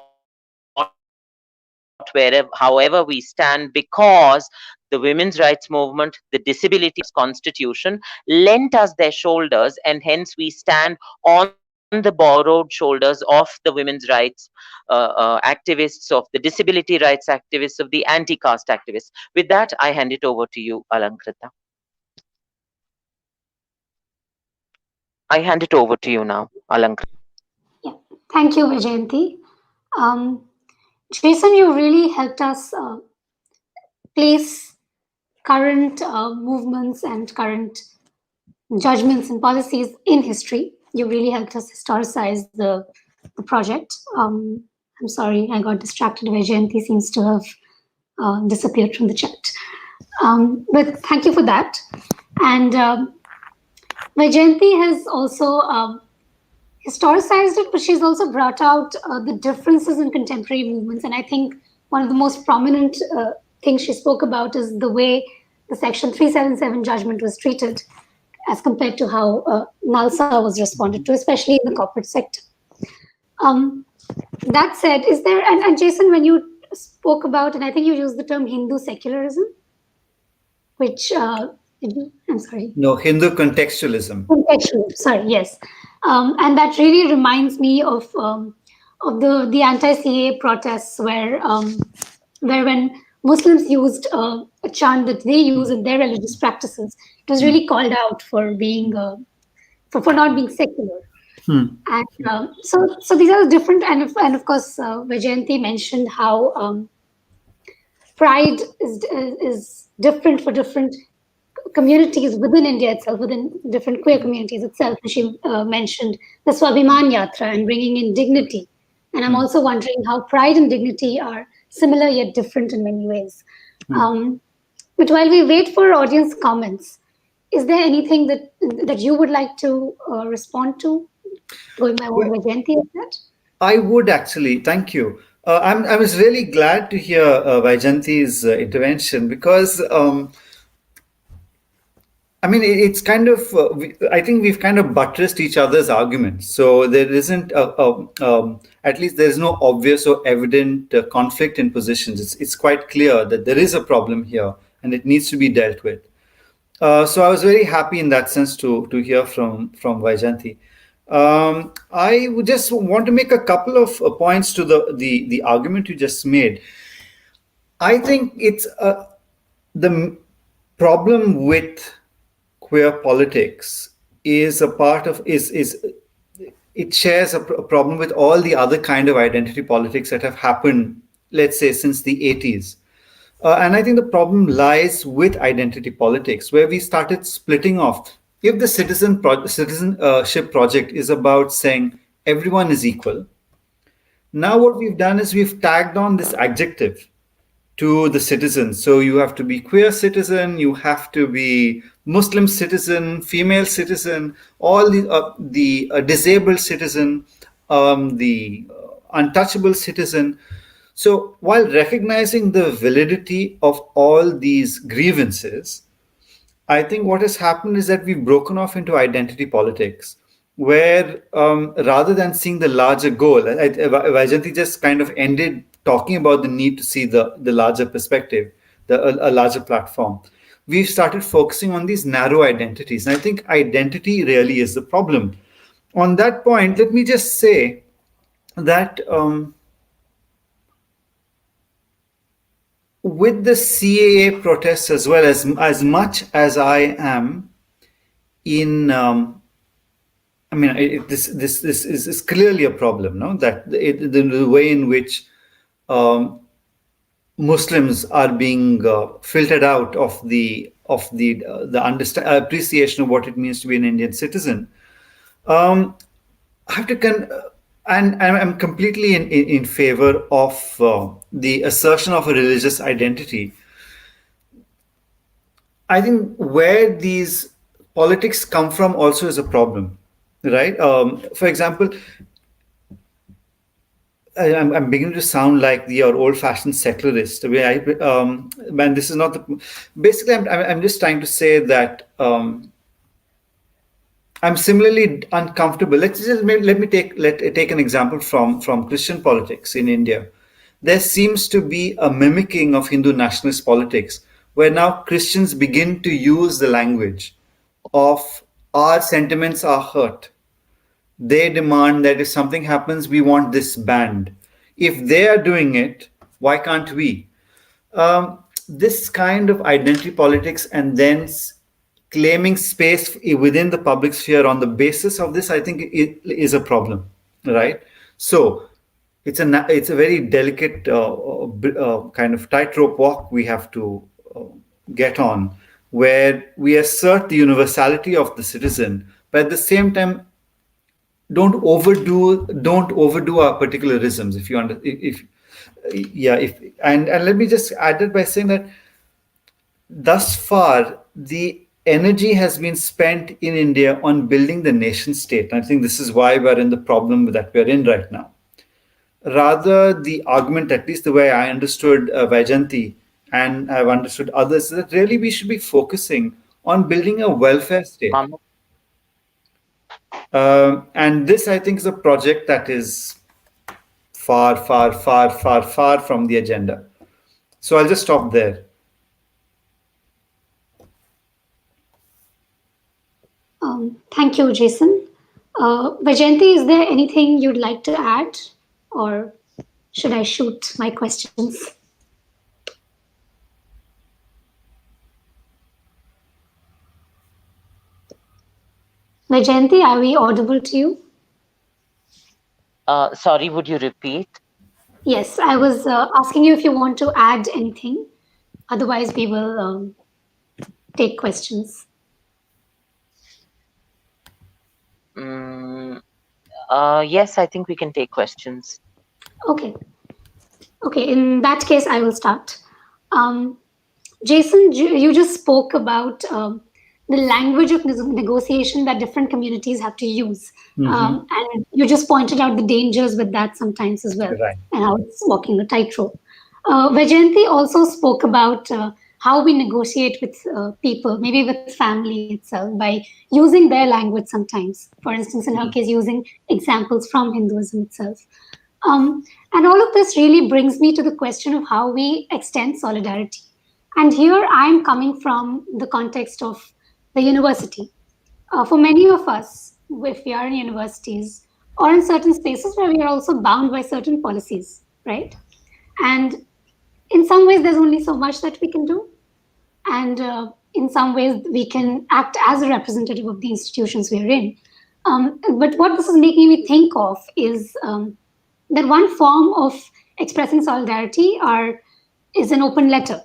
S3: wherever, however we stand, because the women's rights movement, the disability jurisprudence, and the doctrine of reasonable accommodation lent us their shoulders, and hence we stand on the borrowed shoulders of the women's rights activists, of the disability rights activists, of the anti-caste activists. With that, I hand it over to you, Alankrita. I hand it over to you now, Alankrita.
S1: Yeah. Thank you, Vijayanti. Um, Jason, you really helped us place current movements and current judgments and policies in history. You really helped us historicize the project. I'm sorry, I got distracted. Vijayanti seems to have disappeared from the chat. But thank you for that. And Vijayanti has also historicized it, but she's also brought out the differences in contemporary movements. And I think one of the most prominent things she spoke about is the way the Section 377 judgment was treated as compared to how Nalsa was responded to, especially in the corporate sector. That said, is there, and Jason, when you spoke about, and I think you used the term Hindu secularism, which, I'm sorry.
S2: No, Hindu contextualism.
S1: Contextualism, sorry, yes. And that really reminds me of the anti-CA protests where when Muslims used a chant that they use in their religious practices, it was really called out for being for not being secular. And so these are different, and of course Vijayanti mentioned how pride is different for different communities within India itself, within different queer communities itself. She mentioned the Swabhiman Yatra and bringing in dignity. And I'm also wondering how pride and dignity are similar yet different in many ways. But while we wait for audience comments, is there anything that you would like to respond to? Going by what Vijayanti has said?
S2: I would actually, thank you. I was really glad to hear Vaijanti's intervention because I mean, it's kind of, I think we've kind of buttressed each other's arguments. So there isn't, at least there's no obvious or evident conflict in positions. It's quite clear that there is a problem here and it needs to be dealt with. So I was very happy in that sense to hear from Vaijayanti. I would just want to make a couple of points to the argument you just made. I think it's the problem with queer politics is a part of is it shares a problem with all the other kind of identity politics that have happened, let's say, since the 80s. And I think the problem lies with identity politics, where we started splitting off. If the citizenship project is about saying everyone is equal, now what we've done is we've tagged on this adjective to the citizens. So you have to be queer citizen, you have to be Muslim citizen, female citizen, all the disabled citizen, the untouchable citizen. So while recognizing the validity of all these grievances, I think what has happened is that we've broken off into identity politics, where rather than seeing the larger goal, Vaijayanti just kind of ended talking about the need to see the larger perspective, a larger platform. We've started focusing on these narrow identities. And I think identity really is the problem. On that point, let me just say that with the CAA protests as well, as much as I am in, I mean, this is clearly a problem, no? That the way in which Muslims are being filtered out of the appreciation of what it means to be an Indian citizen. I have to and I'm completely in favor of the assertion of a religious identity. I think where these politics come from also is a problem, right? For example, I'm beginning to sound like your old-fashioned secularist. Man, this is not the. Basically, I'm just trying to say that I'm similarly uncomfortable. Let me take an example from Christian politics in India. There seems to be a mimicking of Hindu nationalist politics, where now Christians begin to use the language of our sentiments are hurt. They demand that if something happens, we want this banned. If they are doing it, why can't we? This kind of identity politics and then claiming space within the public sphere on the basis of this, I think it is a problem, right? So it's a very delicate kind of tightrope walk we have to get on, where we assert the universality of the citizen, but at the same time don't overdo our particularisms. And let me just add it by saying that thus far the energy has been spent in India on building the nation state. And I think this is why we're in the problem that we're in right now. Rather, the argument, at least the way I understood Vaijayanti and I've understood others, is that really we should be focusing on building a welfare state. And this, I think, is a project that is far from the agenda. So I'll just stop there.
S1: Thank you, Jason. Vaijayanti, is there anything you'd like to add, or should I shoot my questions? Vaijayanti, are we audible to you?
S3: Sorry, would you repeat?
S1: Yes, I was asking you if you want to add anything. Otherwise, we will take questions.
S3: Yes, I think we can take questions.
S1: Okay. In that case, I will start. Jason, you just spoke about the language of negotiation that different communities have to use. And you just pointed out the dangers with that sometimes as well,
S2: right,
S1: and how it's walking a tightrope. Vaijayanti also spoke about how we negotiate with people, maybe with family itself, by using their language sometimes. For instance, in her case, using examples from Hinduism itself. And all of this really brings me to the question of how we extend solidarity. And here I'm coming from the context of the university. For many of us, if we are in universities or in certain spaces where we are also bound by certain policies, right? And in some ways, there's only so much that we can do. And in some ways, we can act as a representative of the institutions we're in. But what this is making me think of is that one form of expressing solidarity is an open letter,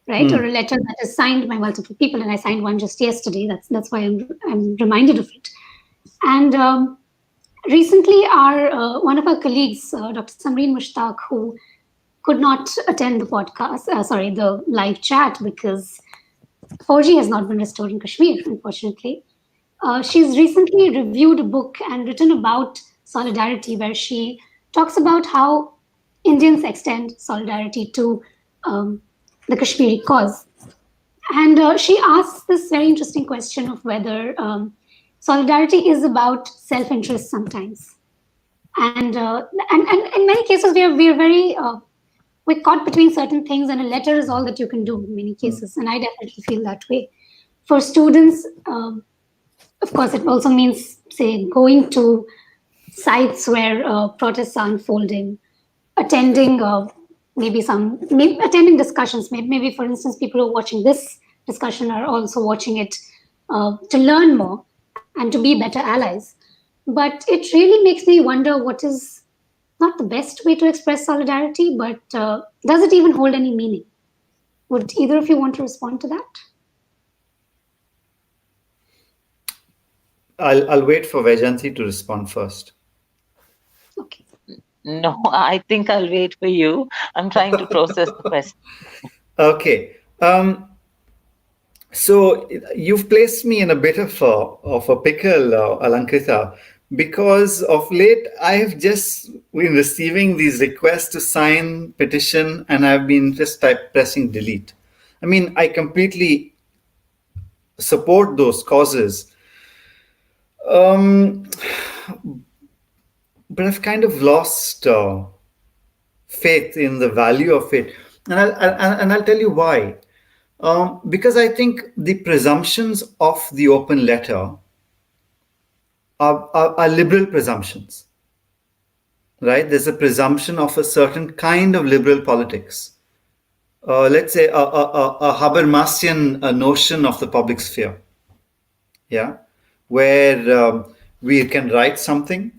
S1: right? Or a letter that is signed by multiple people, and I signed one just yesterday. That's why I'm reminded of it. And recently, our one of our colleagues, Dr. Samreen Mushtaq, who could not attend the podcast, the live chat, because 4G has not been restored in Kashmir, unfortunately. She's recently reviewed a book and written about solidarity, where she talks about how Indians extend solidarity to the Kashmiri cause. And she asks this very interesting question of whether solidarity is about self-interest sometimes. And in many cases, we are very we're caught between certain things, and a letter is all that you can do in many cases. And I definitely feel that way. For students, of course, it also means, say, going to sites where protests are unfolding, attending attending discussions. Maybe, for instance, people who are watching this discussion are also watching it to learn more and to be better allies. But it really makes me wonder what is not the best way to express solidarity, but does it even hold any meaning? Would either of you want to respond to that?
S2: I'll wait for Vaijayanti to respond first.
S1: Okay.
S4: No, I think I'll wait for you. I'm trying to process the question.
S2: Okay. So you've placed me in a bit of a pickle, Alankrita, because of late I have just been receiving these requests to sign petition, and I've been just pressing delete. I mean, I completely support those causes, but I've kind of lost faith in the value of it, and I'll tell you why. Because I think the presumptions of the open letter are liberal presumptions, right? There's a presumption of a certain kind of liberal politics. Let's say a Habermasian notion of the public sphere, yeah, where we can write something,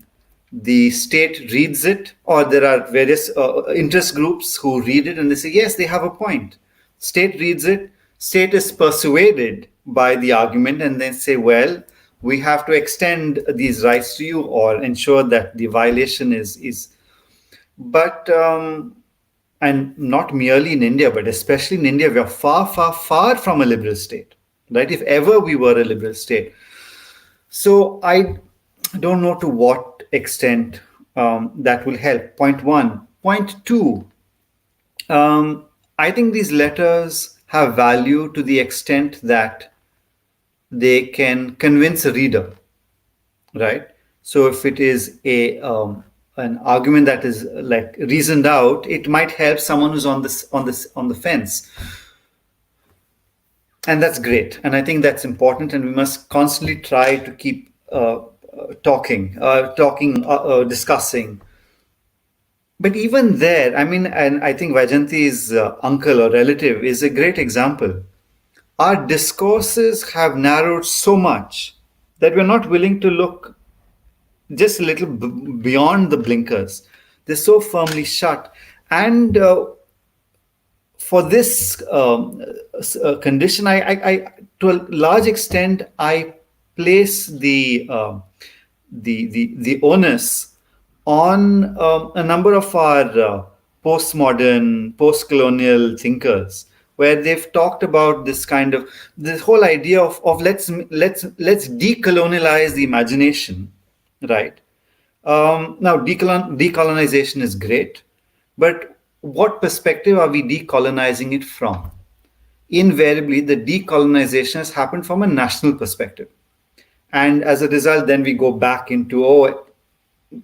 S2: the state reads it, or there are various interest groups who read it and they say, yes, they have a point. State reads it, state is persuaded by the argument, and then say, well, we have to extend these rights to you or ensure that the violation is. But, and not merely in India, but especially in India, we are far, far, far from a liberal state, right? If ever we were a liberal state. So I don't know to what extent that will help. Point one. Point two, I think these letters have value to the extent that they can convince a reader, right? So if it is an argument that is like reasoned out, it might help someone who's on the fence, and that's great. And I think that's important, and we must constantly try to keep talking, discussing. But even there, I mean, and I think Vaijayanti's uncle or relative is a great example. Our discourses have narrowed so much that we're not willing to look just a little beyond the blinkers. They're so firmly shut. And for this condition, I to a large extent, I place the onus on a number of our postmodern, post-colonial thinkers, where they've talked about this whole idea of let's decolonialize the imagination, right? Now, decolonization is great, but what perspective are we decolonizing it from? invariably the decolonization has happened from a national perspective. And as a result, then we go back into, oh,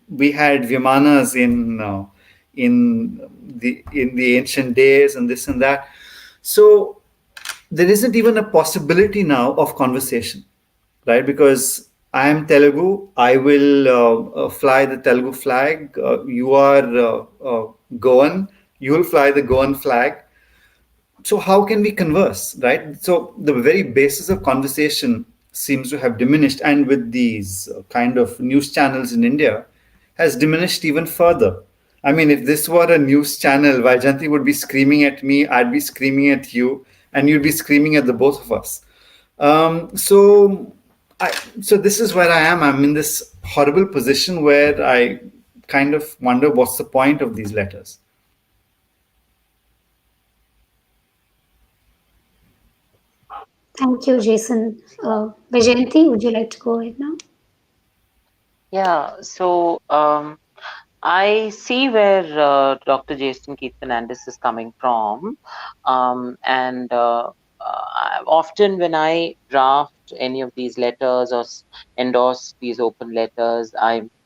S2: we had Vimanas in the ancient days and this and that. So there isn't even a possibility now of conversation, right? Because I am Telugu, I will fly the Telugu flag. You are Goan, you will fly the Goan flag. So how can we converse, right? So the very basis of conversation seems to have diminished, and with these kind of news channels in India, has diminished even further. I mean, if this were a news channel, Vaijanti would be screaming at me, I'd be screaming at you, and you'd be screaming at the both of us. Um, so, so this is where I am. I'm in this horrible position where I kind of wonder what's the point of these letters.
S1: Thank you, Jason. Vajayanti, would you like to go ahead now?
S4: Yeah, so I see where Dr. Jason Keith Fernandez is coming from. And often when I draft any of these letters or endorse these open letters,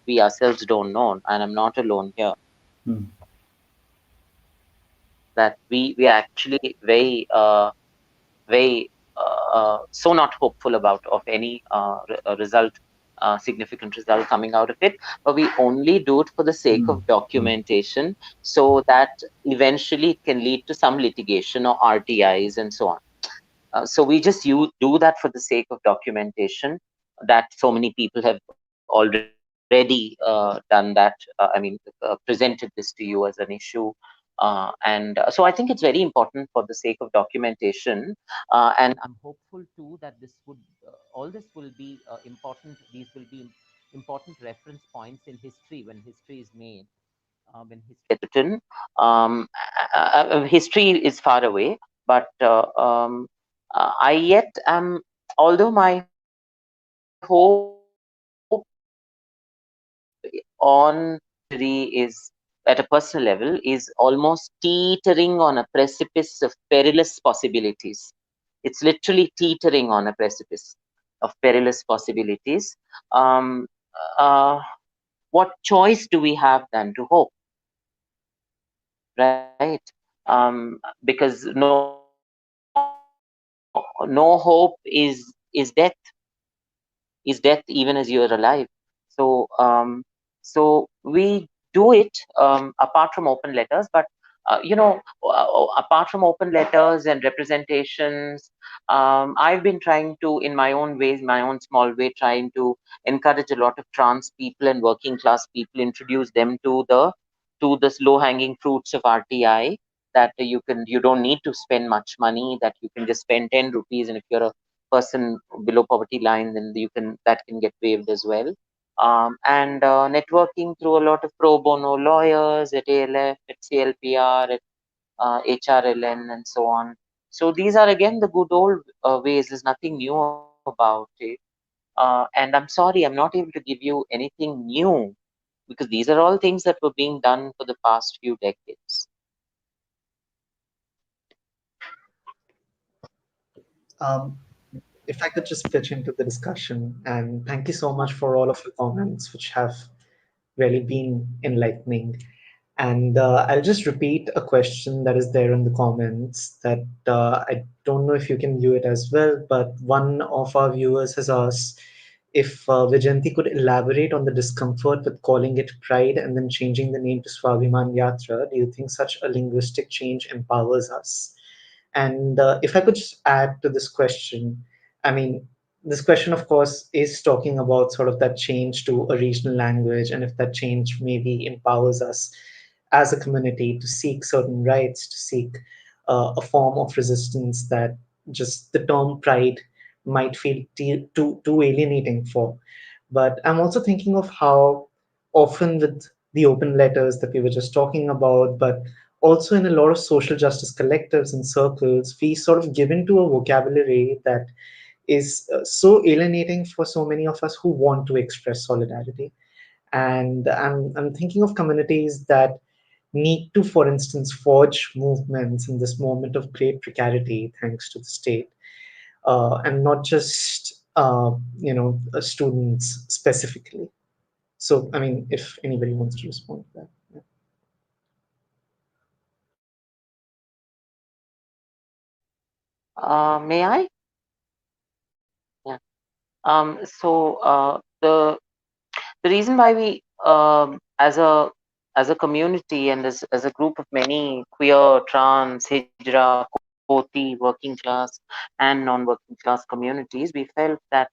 S4: we ourselves don't know, and I'm not alone here,
S2: Hmm.
S4: that we are actually very so not hopeful of any result, significant result coming out of it, but we only do it for the sake
S2: Hmm.
S4: of documentation, so that eventually it can lead to some litigation or RTIs and so on. So we just do that for the sake of documentation, that so many people have already done that. Presented this to you as an issue. And so I think it's very important for the sake of documentation. And I'm hopeful too that all this will be important. These will be important reference points in history when history is made, when history is written. History is far away, but I yet am, although my hope on is at a personal level is almost teetering on a precipice of perilous possibilities. It's literally teetering on a precipice of perilous possibilities. Um, uh, what choice do we have then to hope, right? Because no hope is death, is death even as you are alive. So so we do it apart from open letters, but apart from open letters and representations, I've been trying to, in my own ways, my own small way, trying to encourage a lot of trans people and working class people, introduce them to the low hanging fruits of RTI, that you don't need to spend much money, that you can just spend 10 rupees, and if you're a person below poverty line, then that can get waived as well. And networking through a lot of pro bono lawyers at ALF, at CLPR, at HRLN, and so on. So these are again the good old ways. There's nothing new about it. And I'm sorry, I'm not able to give you anything new, because these are all things that were being done for the past few decades.
S5: Um, if I could just pitch into the discussion, and thank you so much for all of your comments, which have really been enlightening. And I'll just repeat a question that is there in the comments that I don't know if you can view it as well, but one of our viewers has asked if Vijanti could elaborate on the discomfort with calling it Pride and then changing the name to Swaviman Yatra. Do you think such a linguistic change empowers us? And if I could just add to this question, I mean, this question, of course, is talking about sort of that change to a regional language, and if that change maybe empowers us as a community to seek certain rights, to seek a form of resistance that just the term pride might feel too alienating for. But I'm also thinking of how often with the open letters that we were just talking about, but also in a lot of social justice collectives and circles, we sort of give into a vocabulary that is so alienating for so many of us who want to express solidarity. And I'm thinking of communities that need to, for instance, forge movements in this moment of great precarity thanks to the state, and not just students specifically. So, I mean, if anybody wants to respond to that. Yeah.
S4: May I? Yeah. The reason why we, as a community and as a group of many queer, trans, hijra, koti, working class, and non-working class communities, we felt that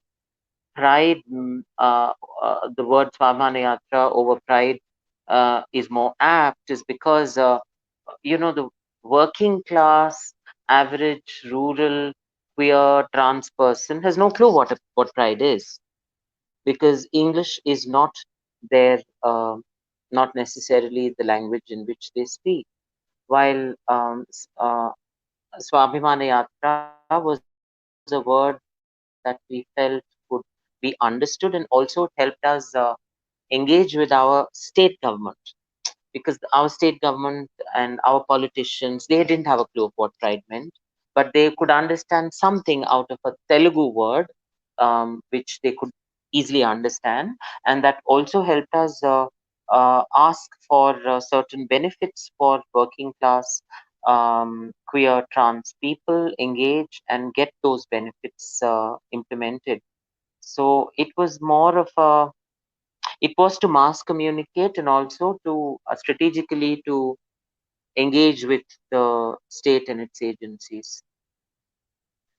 S4: pride, the word Swabhana Yatra over pride is more apt, is because the working class, average, rural, queer, trans person has no clue what pride is, because English is not their, not necessarily the language in which they speak. While Swabhimana Yatra was a word that we felt could be understood, and also it helped us engage with our state government, because our state government and our politicians, they didn't have a clue of what pride meant, but they could understand something out of a Telugu word, which they could easily understand, and that also helped us ask for certain benefits for working class, queer, trans people, engage and get those benefits implemented. So it was more of a, it was to mass communicate and also to strategically to engage with the state and its agencies.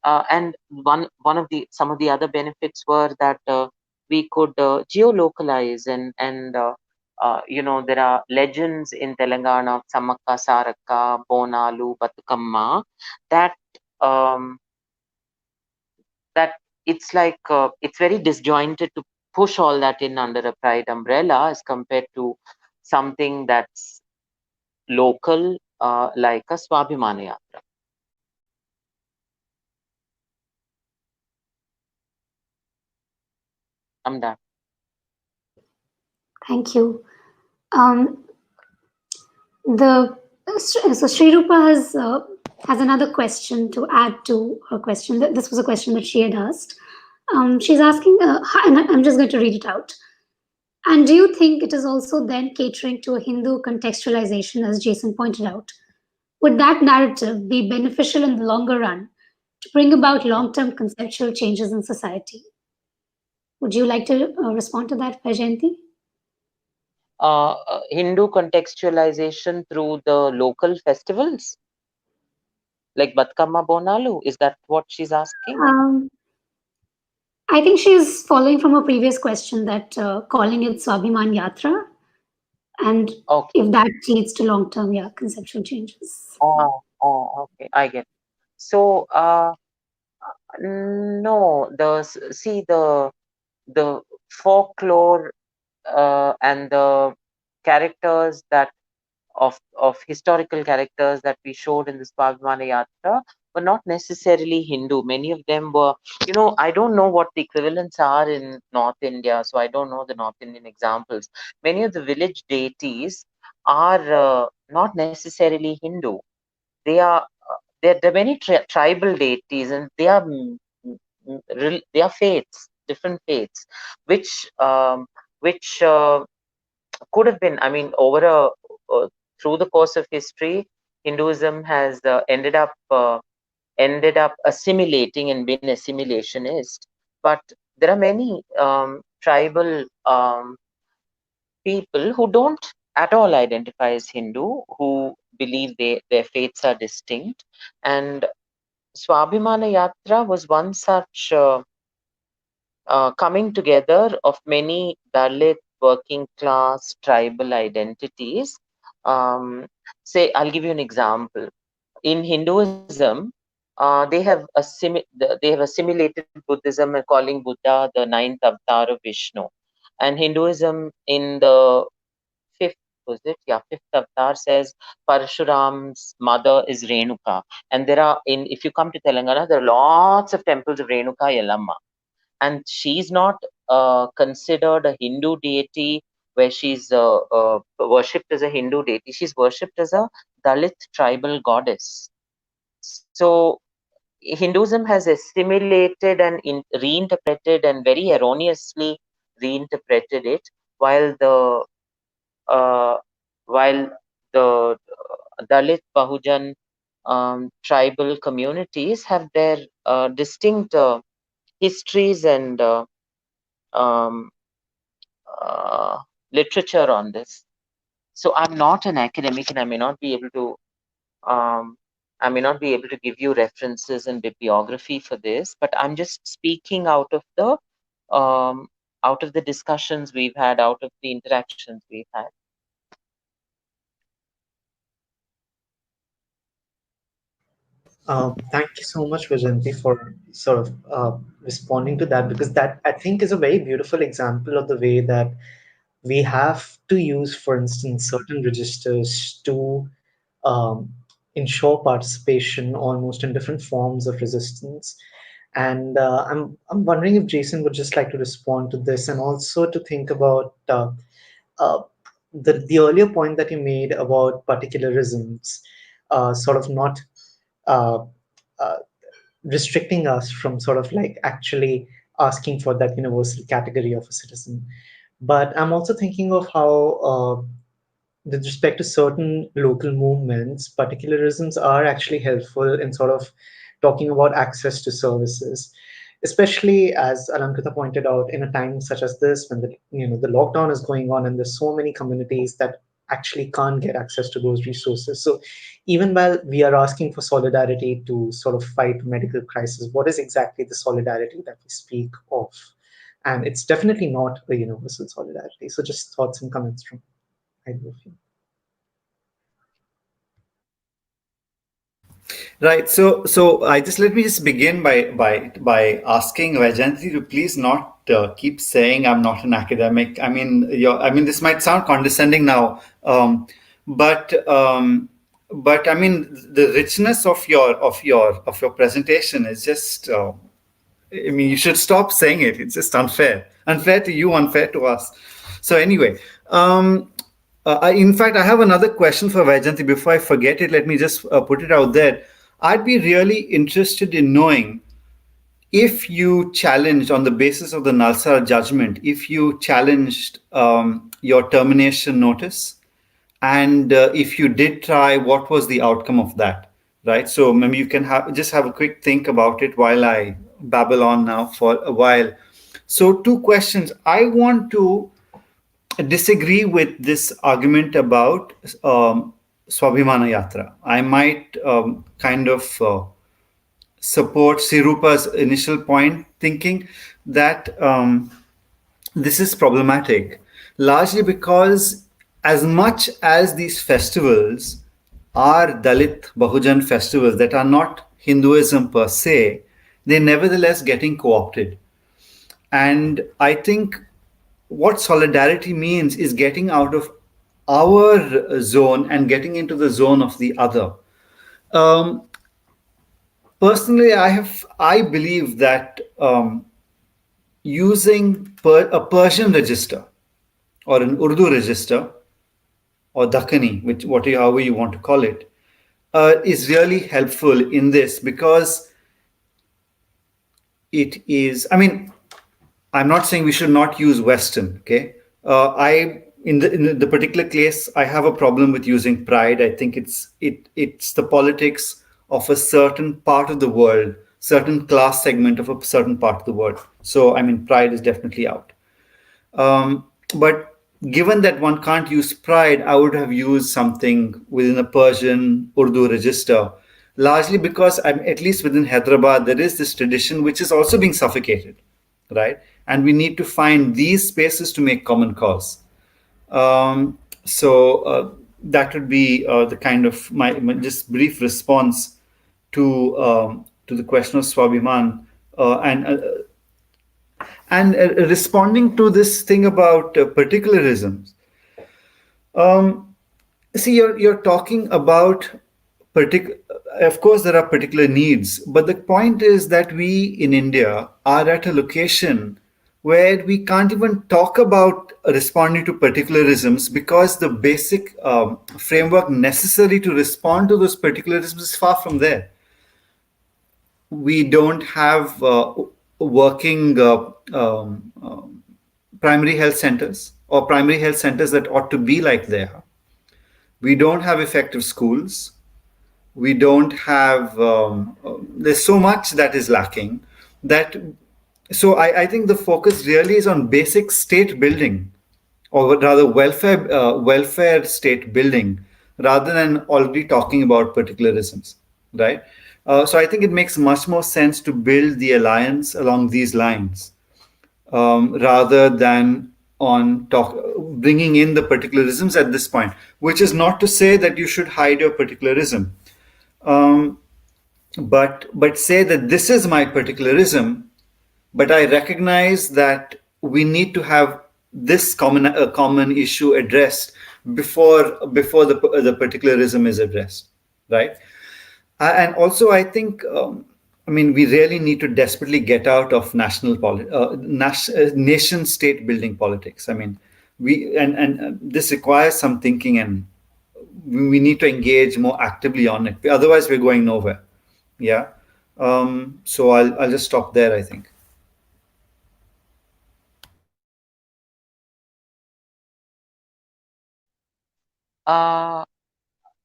S4: And one of the some of the other benefits were that we could geolocalize, and there are legends in Telangana of Samakka, Sarakka, Bonalu, Batukamma, that um, that it's like it's very disjointed to push all that in under a pride umbrella as compared to something that's local, like a Swabhimana Yatra. I'm done.
S1: Thank you. Um, the so Sri Rupa has another question to add to her question. This was a question that she had asked. She's asking, and I'm just going to read it out. And do you think it is also then catering to a Hindu contextualization, as Jason pointed out? Would that narrative be beneficial in the longer run to bring about long-term conceptual changes in society? Would you like to respond to that, Vajayanti?
S4: Hindu contextualization through the local festivals, like Batkama Bonalu. Is that what she's asking?
S1: I think she's following from a previous question that calling it Swabhiman Yatra, and
S4: Okay.
S1: if that leads to long-term, conceptual changes.
S4: Okay, I get it. So, no, the folklore and the characters that of historical characters that we showed in the Swabhimana Yatra were not necessarily Hindu. Many of them were, I don't know what the equivalents are in North India, so I don't know the North Indian examples. Many of the village deities are not necessarily Hindu. They are there are many tribal deities, and they are they are faiths, different faiths, which could have been, I mean, uh, through the course of history, Hinduism has ended up assimilating and been assimilationist. But there are many tribal people who don't at all identify as Hindu, who believe their faiths are distinct. And Swabhimana Yatra was one such coming together of many Dalit working class tribal identities. Say, I'll give you an example. In Hinduism, they have assimilated Buddhism and calling Buddha the ninth avatar of Vishnu. And Hinduism in the fifth, was it? Yeah, fifth avatar says Parshuram's mother is Renuka. And if you come to Telangana, there are lots of temples of Renuka Yellamma. And she's not considered a Hindu deity where she's worshipped as a Hindu deity. She's worshipped as a Dalit tribal goddess. So Hinduism has assimilated and reinterpreted and very erroneously reinterpreted it, while the uh, while the Dalit Bahujan tribal communities have their distinct histories and um, uh, literature on this. So I'm not an academic, and I may not be able to give you references and bibliography for this, but I'm just speaking um, out of the discussions we've had, out of the interactions we've had.
S5: Thank you so much, Vajanti, for sort of responding to that, because that I think is a very beautiful example of the way that we have to use, for instance, certain registers to um, ensure participation almost in different forms of resistance. And I'm wondering if Jason would just like to respond to this, and also to think about uh, the earlier point that you made about particularisms, sort of not uh, uh, restricting us from sort of like actually asking for that universal category of a citizen. But I'm also thinking of how, with respect to certain local movements, particularisms are actually helpful in sort of talking about access to services, especially as Alankita pointed out, in a time such as this, when the lockdown is going on and there's so many communities that actually can't get access to those resources. So even while we are asking for solidarity to sort of fight medical crisis, what is exactly the solidarity that we speak of? And it's definitely not a universal solidarity. So just thoughts and comments from either of you.
S2: Right. So I just let me just begin by asking Vajanti to please not keep saying I'm not an academic. I mean, this might sound condescending now, but I mean, the richness of your presentation is just. I mean, you should stop saying it. It's just unfair to you, unfair to us. So anyway, in fact, I have another question for Vajanti. Before I forget it, let me just put it out there. I'd be really interested in knowing if you challenged, on the basis of the Nalsara judgment, if you challenged your termination notice, and if you did try, what was the outcome of that? Right. So maybe you can just have a quick think about it while I babble on now for a while. So, two questions. I want to disagree with this argument about Swabhimana Yatra. I might kind of support Sirupa's initial point, thinking that this is problematic, largely because as much as these festivals are Dalit Bahujan festivals that are not Hinduism per se, they're nevertheless getting co-opted. And I think what solidarity means is getting out of our zone and getting into the zone of the other. Um, Personally, I believe that using a Persian register or an Urdu register or Dakhani, however you want to call it, is really helpful in this, because it is. I mean, I'm not saying we should not use Western. Okay, in the particular case, I have a problem with using pride. I think it's the politics of a certain part of the world, certain class segment of a certain part of the world. So I mean, pride is definitely out. But given that one can't use pride, I would have used something within a Persian Urdu register, largely because at least within Hyderabad, there is this tradition which is also being suffocated, right? And we need to find these spaces to make common cause. So that would be the kind of my just brief response to the question of Swabhiman, and responding to this thing about particularisms. See, you're talking about of course there are particular needs, but the point is that we in India are at a location where we can't even talk about responding to particularisms because the basic framework necessary to respond to those particularisms is far from there. We don't have working primary health centers or primary health centers that ought to be like they are. We don't have effective schools. We don't have, there's so much that is lacking that. So I think the focus really is on basic state building, or rather welfare state building, rather than already talking about particularisms, right? So I think it makes much more sense to build the alliance along these lines, rather than on bringing in the particularisms at this point, which is not to say that you should hide your particularism, but say that this is my particularism, but I recognize that we need to have this common issue addressed before the particularism is addressed, right? And also, I think, we really need to desperately get out of nation-state building politics. I mean, and this requires some thinking, and we need to engage more actively on it. Otherwise, we're going nowhere. Yeah. So I'll just stop there, I think.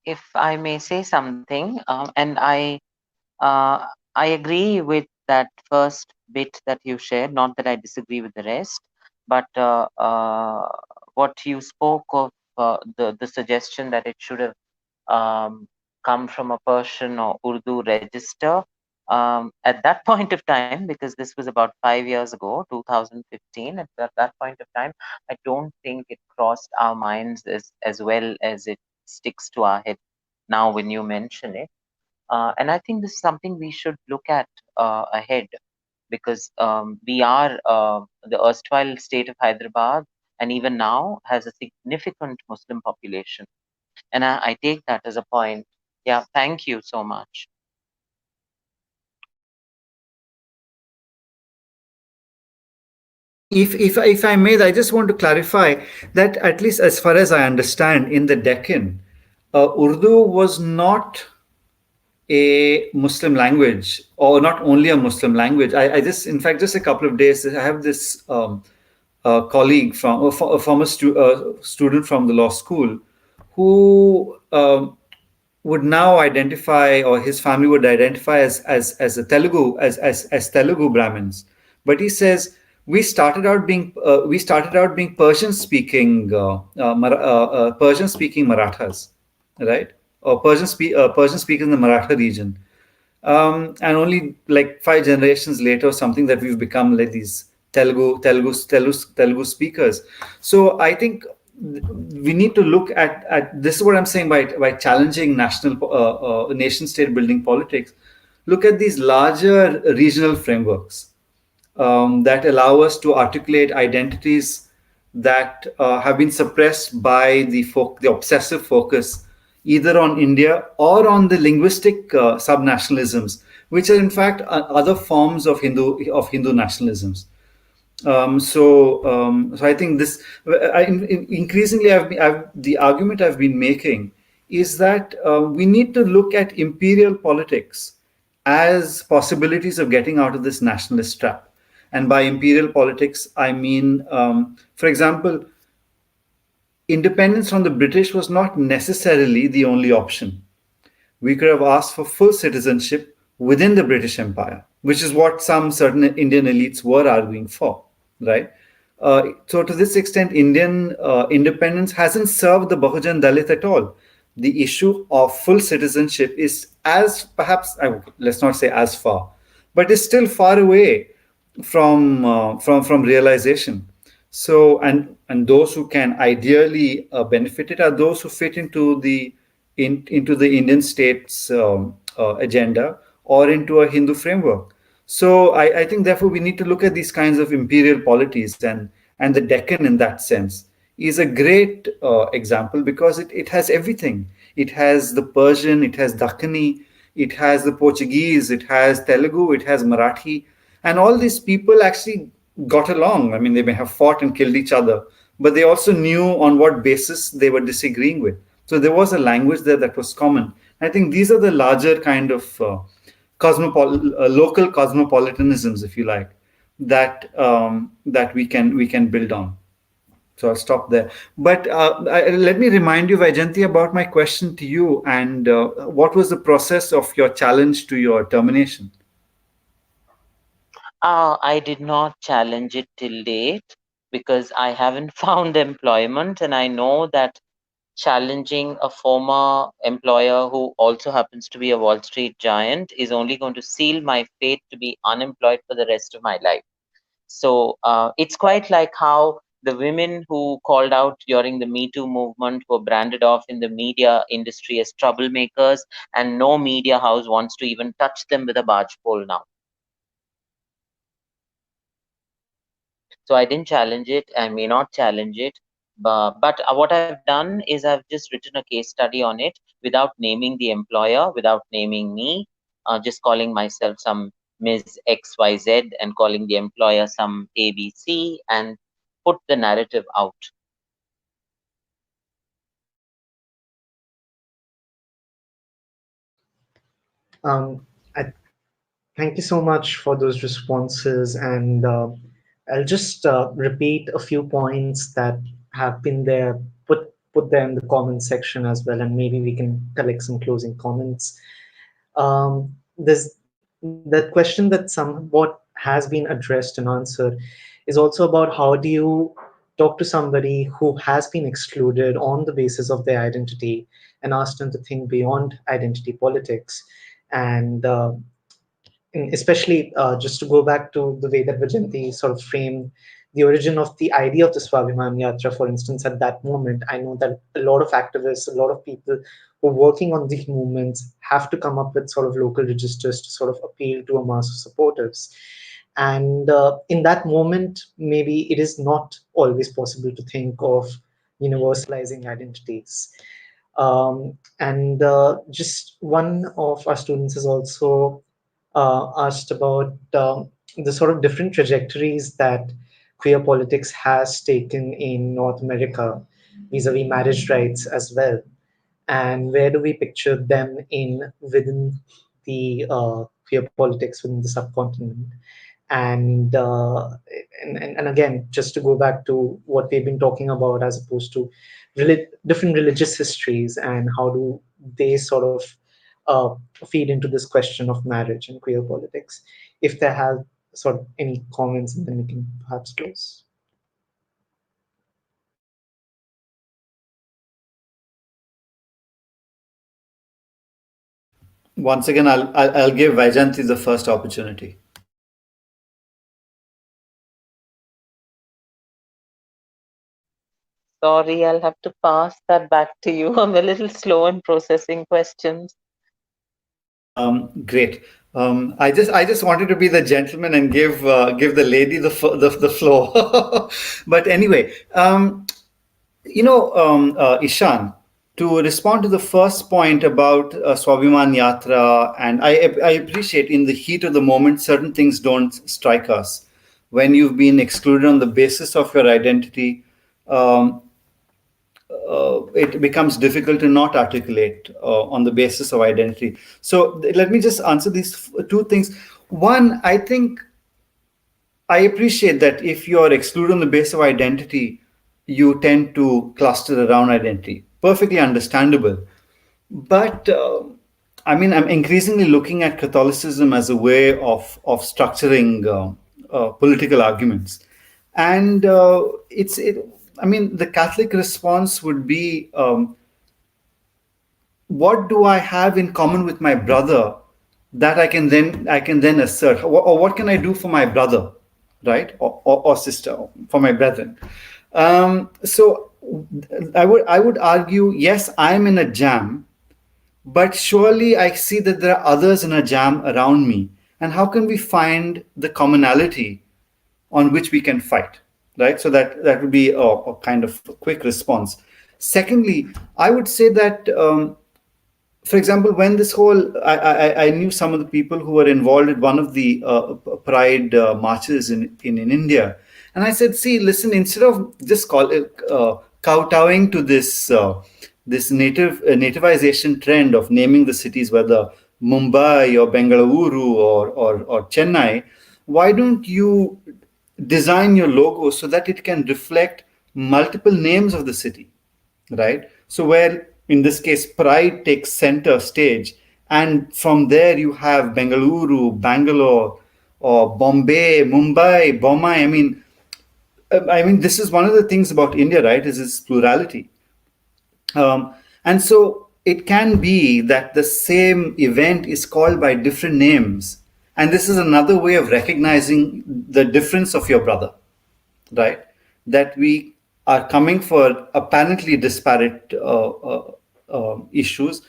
S4: If I may say something, and I agree with that first bit that you shared. Not that I disagree with the rest, but what you spoke of, the suggestion that it should have come from a Persian or Urdu register. At that point of time, because this was about 5 years ago, 2015, at that point of time, I don't think it crossed our minds as well as it sticks to our head now when you mention it. And I think this is something we should look at ahead, because we are the erstwhile state of Hyderabad, and even now has a significant Muslim population. And I take that as a point. Yeah, thank you so much.
S2: If I may, I just want to clarify that, at least as far as I understand, in the Deccan, Urdu was not a Muslim language, or not only a Muslim language. I just, in fact, just a couple of days, I have this colleague from a former student from the law school who would now identify, or his family would identify as a Telugu, as Telugu Brahmins. But he says we started out being Persian speaking Marathas, right? Or Persian speakers in the Maratha region. And only like 5 generations later or something, that we've become like these Telugu speakers. So I think we need to look at this is what I'm saying by challenging nation state building politics. Look at these larger regional frameworks that allow us to articulate identities that have been suppressed by the obsessive focus either on India or on the linguistic subnationalisms, which are in fact other forms of Hindu nationalisms. So I think this increasingly the argument I've been making is that we need to look at imperial politics as possibilities of getting out of this nationalist trap. And by imperial politics, I mean, for example, independence from the British was not necessarily the only option. We could have asked for full citizenship within the British Empire, which is what some certain Indian elites were arguing for, right? So to this extent, Indian independence hasn't served the Bahujan Dalit at all. The issue of full citizenship is perhaps, let's not say as far, but is still far away from realization. So, and those who can ideally benefit it are those who fit into the Indian state's agenda or into a Hindu framework. So I think therefore we need to look at these kinds of imperial polities, and the Deccan in that sense is a great example, because it has everything. It has the Persian, it has Dakhani, it has the Portuguese, it has Telugu, it has Marathi, and all these people actually got along. I mean, they may have fought and killed each other, but they also knew on what basis they were disagreeing with. So there was a language there that was common. I think these are the larger kind of local cosmopolitanisms, if you like, that we can build on. So I'll stop there. But let me remind you, Vaijanti, about my question to you. And what was the process of your challenge to your termination?
S4: I did not challenge it till date because I haven't found employment, and I know that challenging a former employer who also happens to be a Wall Street giant is only going to seal my fate to be unemployed for the rest of my life. So it's quite like how the women who called out during the Me Too movement were branded off in the media industry as troublemakers, and no media house wants to even touch them with a barge pole now. So I didn't challenge it. I may not challenge it. But what I've done is I've just written a case study on it without naming the employer, without naming me, just calling myself some Ms. XYZ and calling the employer some ABC, and put the narrative out.
S5: I thank you so much for those responses, and I'll just repeat a few points that have been there. Put there in the comment section as well, and maybe we can collect some closing comments. There's that question that somewhat has been addressed and answered is also about how do you talk to somebody who has been excluded on the basis of their identity and ask them to think beyond identity politics. And especially just to go back to the way that Vajanti sort of framed the origin of the idea of the Swabhiman Yatra, for instance, at that moment, I know that a lot of activists, a lot of people who are working on these movements have to come up with sort of local registers to sort of appeal to a mass of supporters. And in that moment, maybe it is not always possible to think of universalizing identities. And just one of our students has also asked about the sort of different trajectories that queer politics has taken in North America vis-a-vis marriage rights as well, and where do we picture them in within the queer politics within the subcontinent. And, and again, just to go back to what we've been talking about as opposed to different religious histories and how do they sort of uh, feed into this question of marriage and queer politics. If they have sort of any comments, and then we can perhaps close.
S2: Once again, I'll give Vaijanti the first opportunity.
S4: Sorry, I'll have to pass that back to you. I'm a little slow in processing questions.
S2: Great. I just wanted to be the gentleman and give the lady the floor. But anyway, Ishan, to respond to the first point about Swabhiman Yatra, and I appreciate in the heat of the moment, certain things don't strike us. When you've been excluded on the basis of your identity, um, it becomes difficult to not articulate on the basis of identity. So let me just answer these two things. One, I think I appreciate that if you're excluded on the basis of identity, you tend to cluster around identity. Perfectly understandable. But I mean, I'm increasingly looking at Catholicism as a way of structuring political arguments, and it's it. I mean, the Catholic response would be, what do I have in common with my brother that I can then assert, or what can I do for my brother, right, or sister, for my brethren. So I would argue, yes, I'm in a jam, but surely I see that there are others in a jam around me. And how can we find the commonality on which we can fight? Right? So that would be a kind of a quick response. Secondly, I would say that for example, when this whole, I knew some of the people who were involved in one of the pride marches in India. And I said, see, listen, instead of just kowtowing to this nativization trend of naming the cities, whether Mumbai or Bengaluru or Chennai, why don't you design your logo so that it can reflect multiple names of the city, right? So where in this case pride takes center stage, and from there you have Bengaluru, Bangalore, or Bombay, Mumbai, Bombay. I mean, this is one of the things about India, right? Is its plurality. And so it can be that the same event is called by different names. And this is another way of recognizing the difference of your brother, right? That we are coming for apparently disparate issues,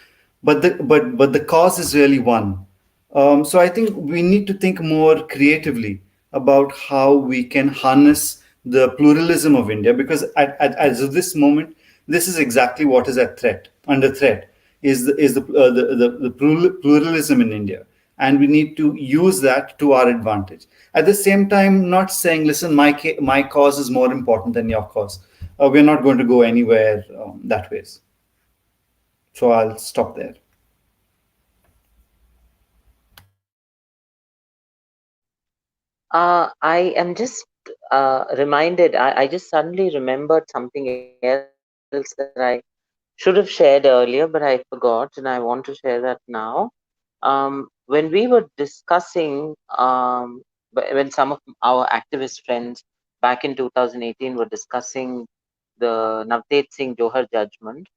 S2: but the cause is really one. So I think we need to think more creatively about how we can harness the pluralism of India, because as of this moment, this is exactly what is under threat, is the pluralism in India, and we need to use that to our advantage. At the same time, not saying, listen, my cause is more important than your cause. We're not going to go anywhere that ways. So I'll stop there.
S4: I am just reminded, I just suddenly remembered something else that I should have shared earlier, but I forgot, and I want to share that now. When we were discussing, when some of our activist friends back in 2018 were discussing the Navteej Singh Johar judgment,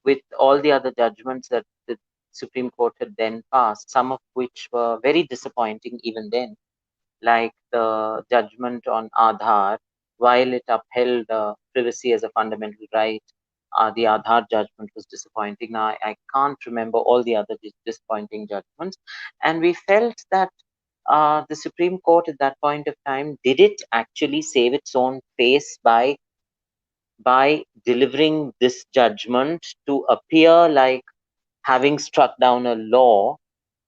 S4: with all the other judgments that the Supreme Court had then passed, some of which were very disappointing even then, like the judgment on Aadhaar, while it upheld privacy as a fundamental right. The Aadhaar judgment was disappointing. Now, I can't remember all the other disappointing judgments. And we felt that the Supreme Court at that point of time, did it actually save its own face by delivering this judgment to appear like having struck down a law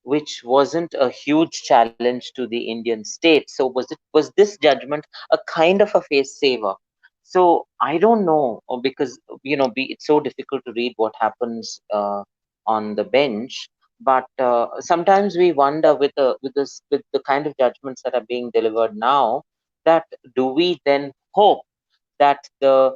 S4: which wasn't a huge challenge to the Indian state. So was this judgment a kind of a face saver? So I don't know, because it's so difficult to read what happens on the bench. But sometimes we wonder with the kind of judgments that are being delivered now, that do we then hope that the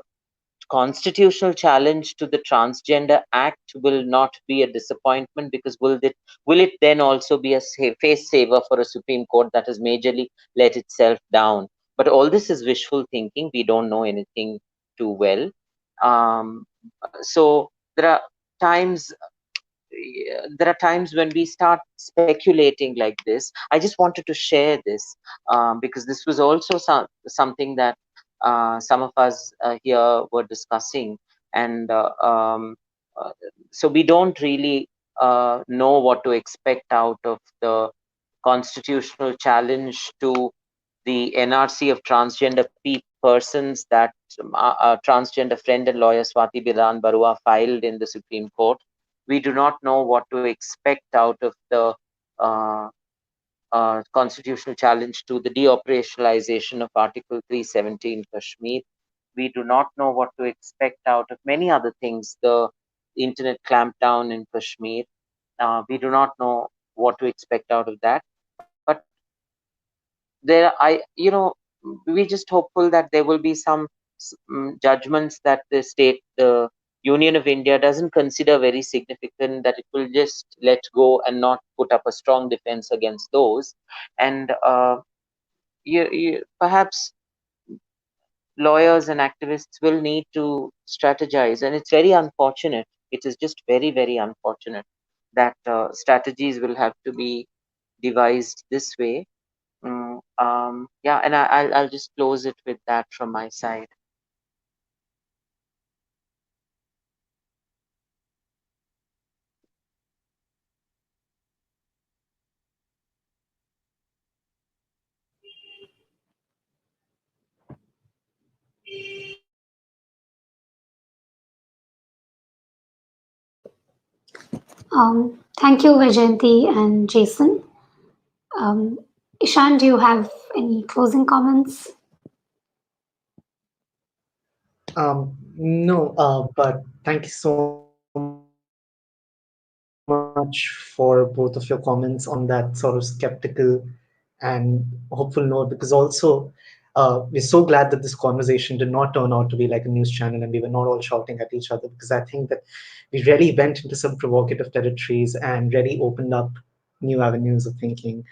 S4: constitutional challenge to the Transgender Act will not be a disappointment, because will it then also be a face saver for a Supreme Court that has majorly let itself down? But all this is wishful thinking. We don't know anything too well. So times there are times when we start speculating like this. I just wanted to share this, because this was also something that some of us here were discussing. And uh, so we don't really know what to expect out of the constitutional challenge to the NRC of transgender persons that transgender friend and lawyer Swati Biran Barua filed in the Supreme Court. We do not know what to expect out of the uh, constitutional challenge to the deoperationalization of Article 370 in Kashmir. We do not know what to expect out of many other things, the internet clampdown in Kashmir. We do not know what to expect out of that. But we're just hopeful that there will be some judgments that the Union of India doesn't consider very significant, that it will just let go and not put up a strong defense against those. And perhaps lawyers and activists will need to strategize. And it's very unfortunate. It is just very, very unfortunate that strategies will have to be devised this way. Yeah, and I'll just close it with that from my side.
S1: Thank you, Vajayanti and Jason. Um, Ishan, do you have any closing comments?
S5: No, but thank you so much for both of your comments on that sort of skeptical and hopeful note, because also we're so glad that this conversation did not turn out to be like a news channel and we were not all shouting at each other, because I think that we really went into some provocative territories and really opened up new avenues of thinking.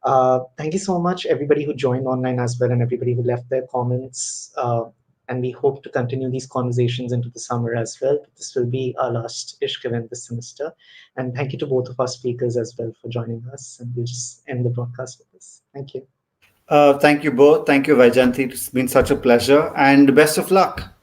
S5: Thank you so much, everybody who joined online as well, and everybody who left their comments. And we hope to continue these conversations into the summer as well. But this will be our last ISHQ event this semester. And thank you to both of our speakers as well for joining us. And we'll just end the broadcast with this. Thank you.
S2: Thank you both. Thank you, Vajanti. It's been such a pleasure, and best of luck.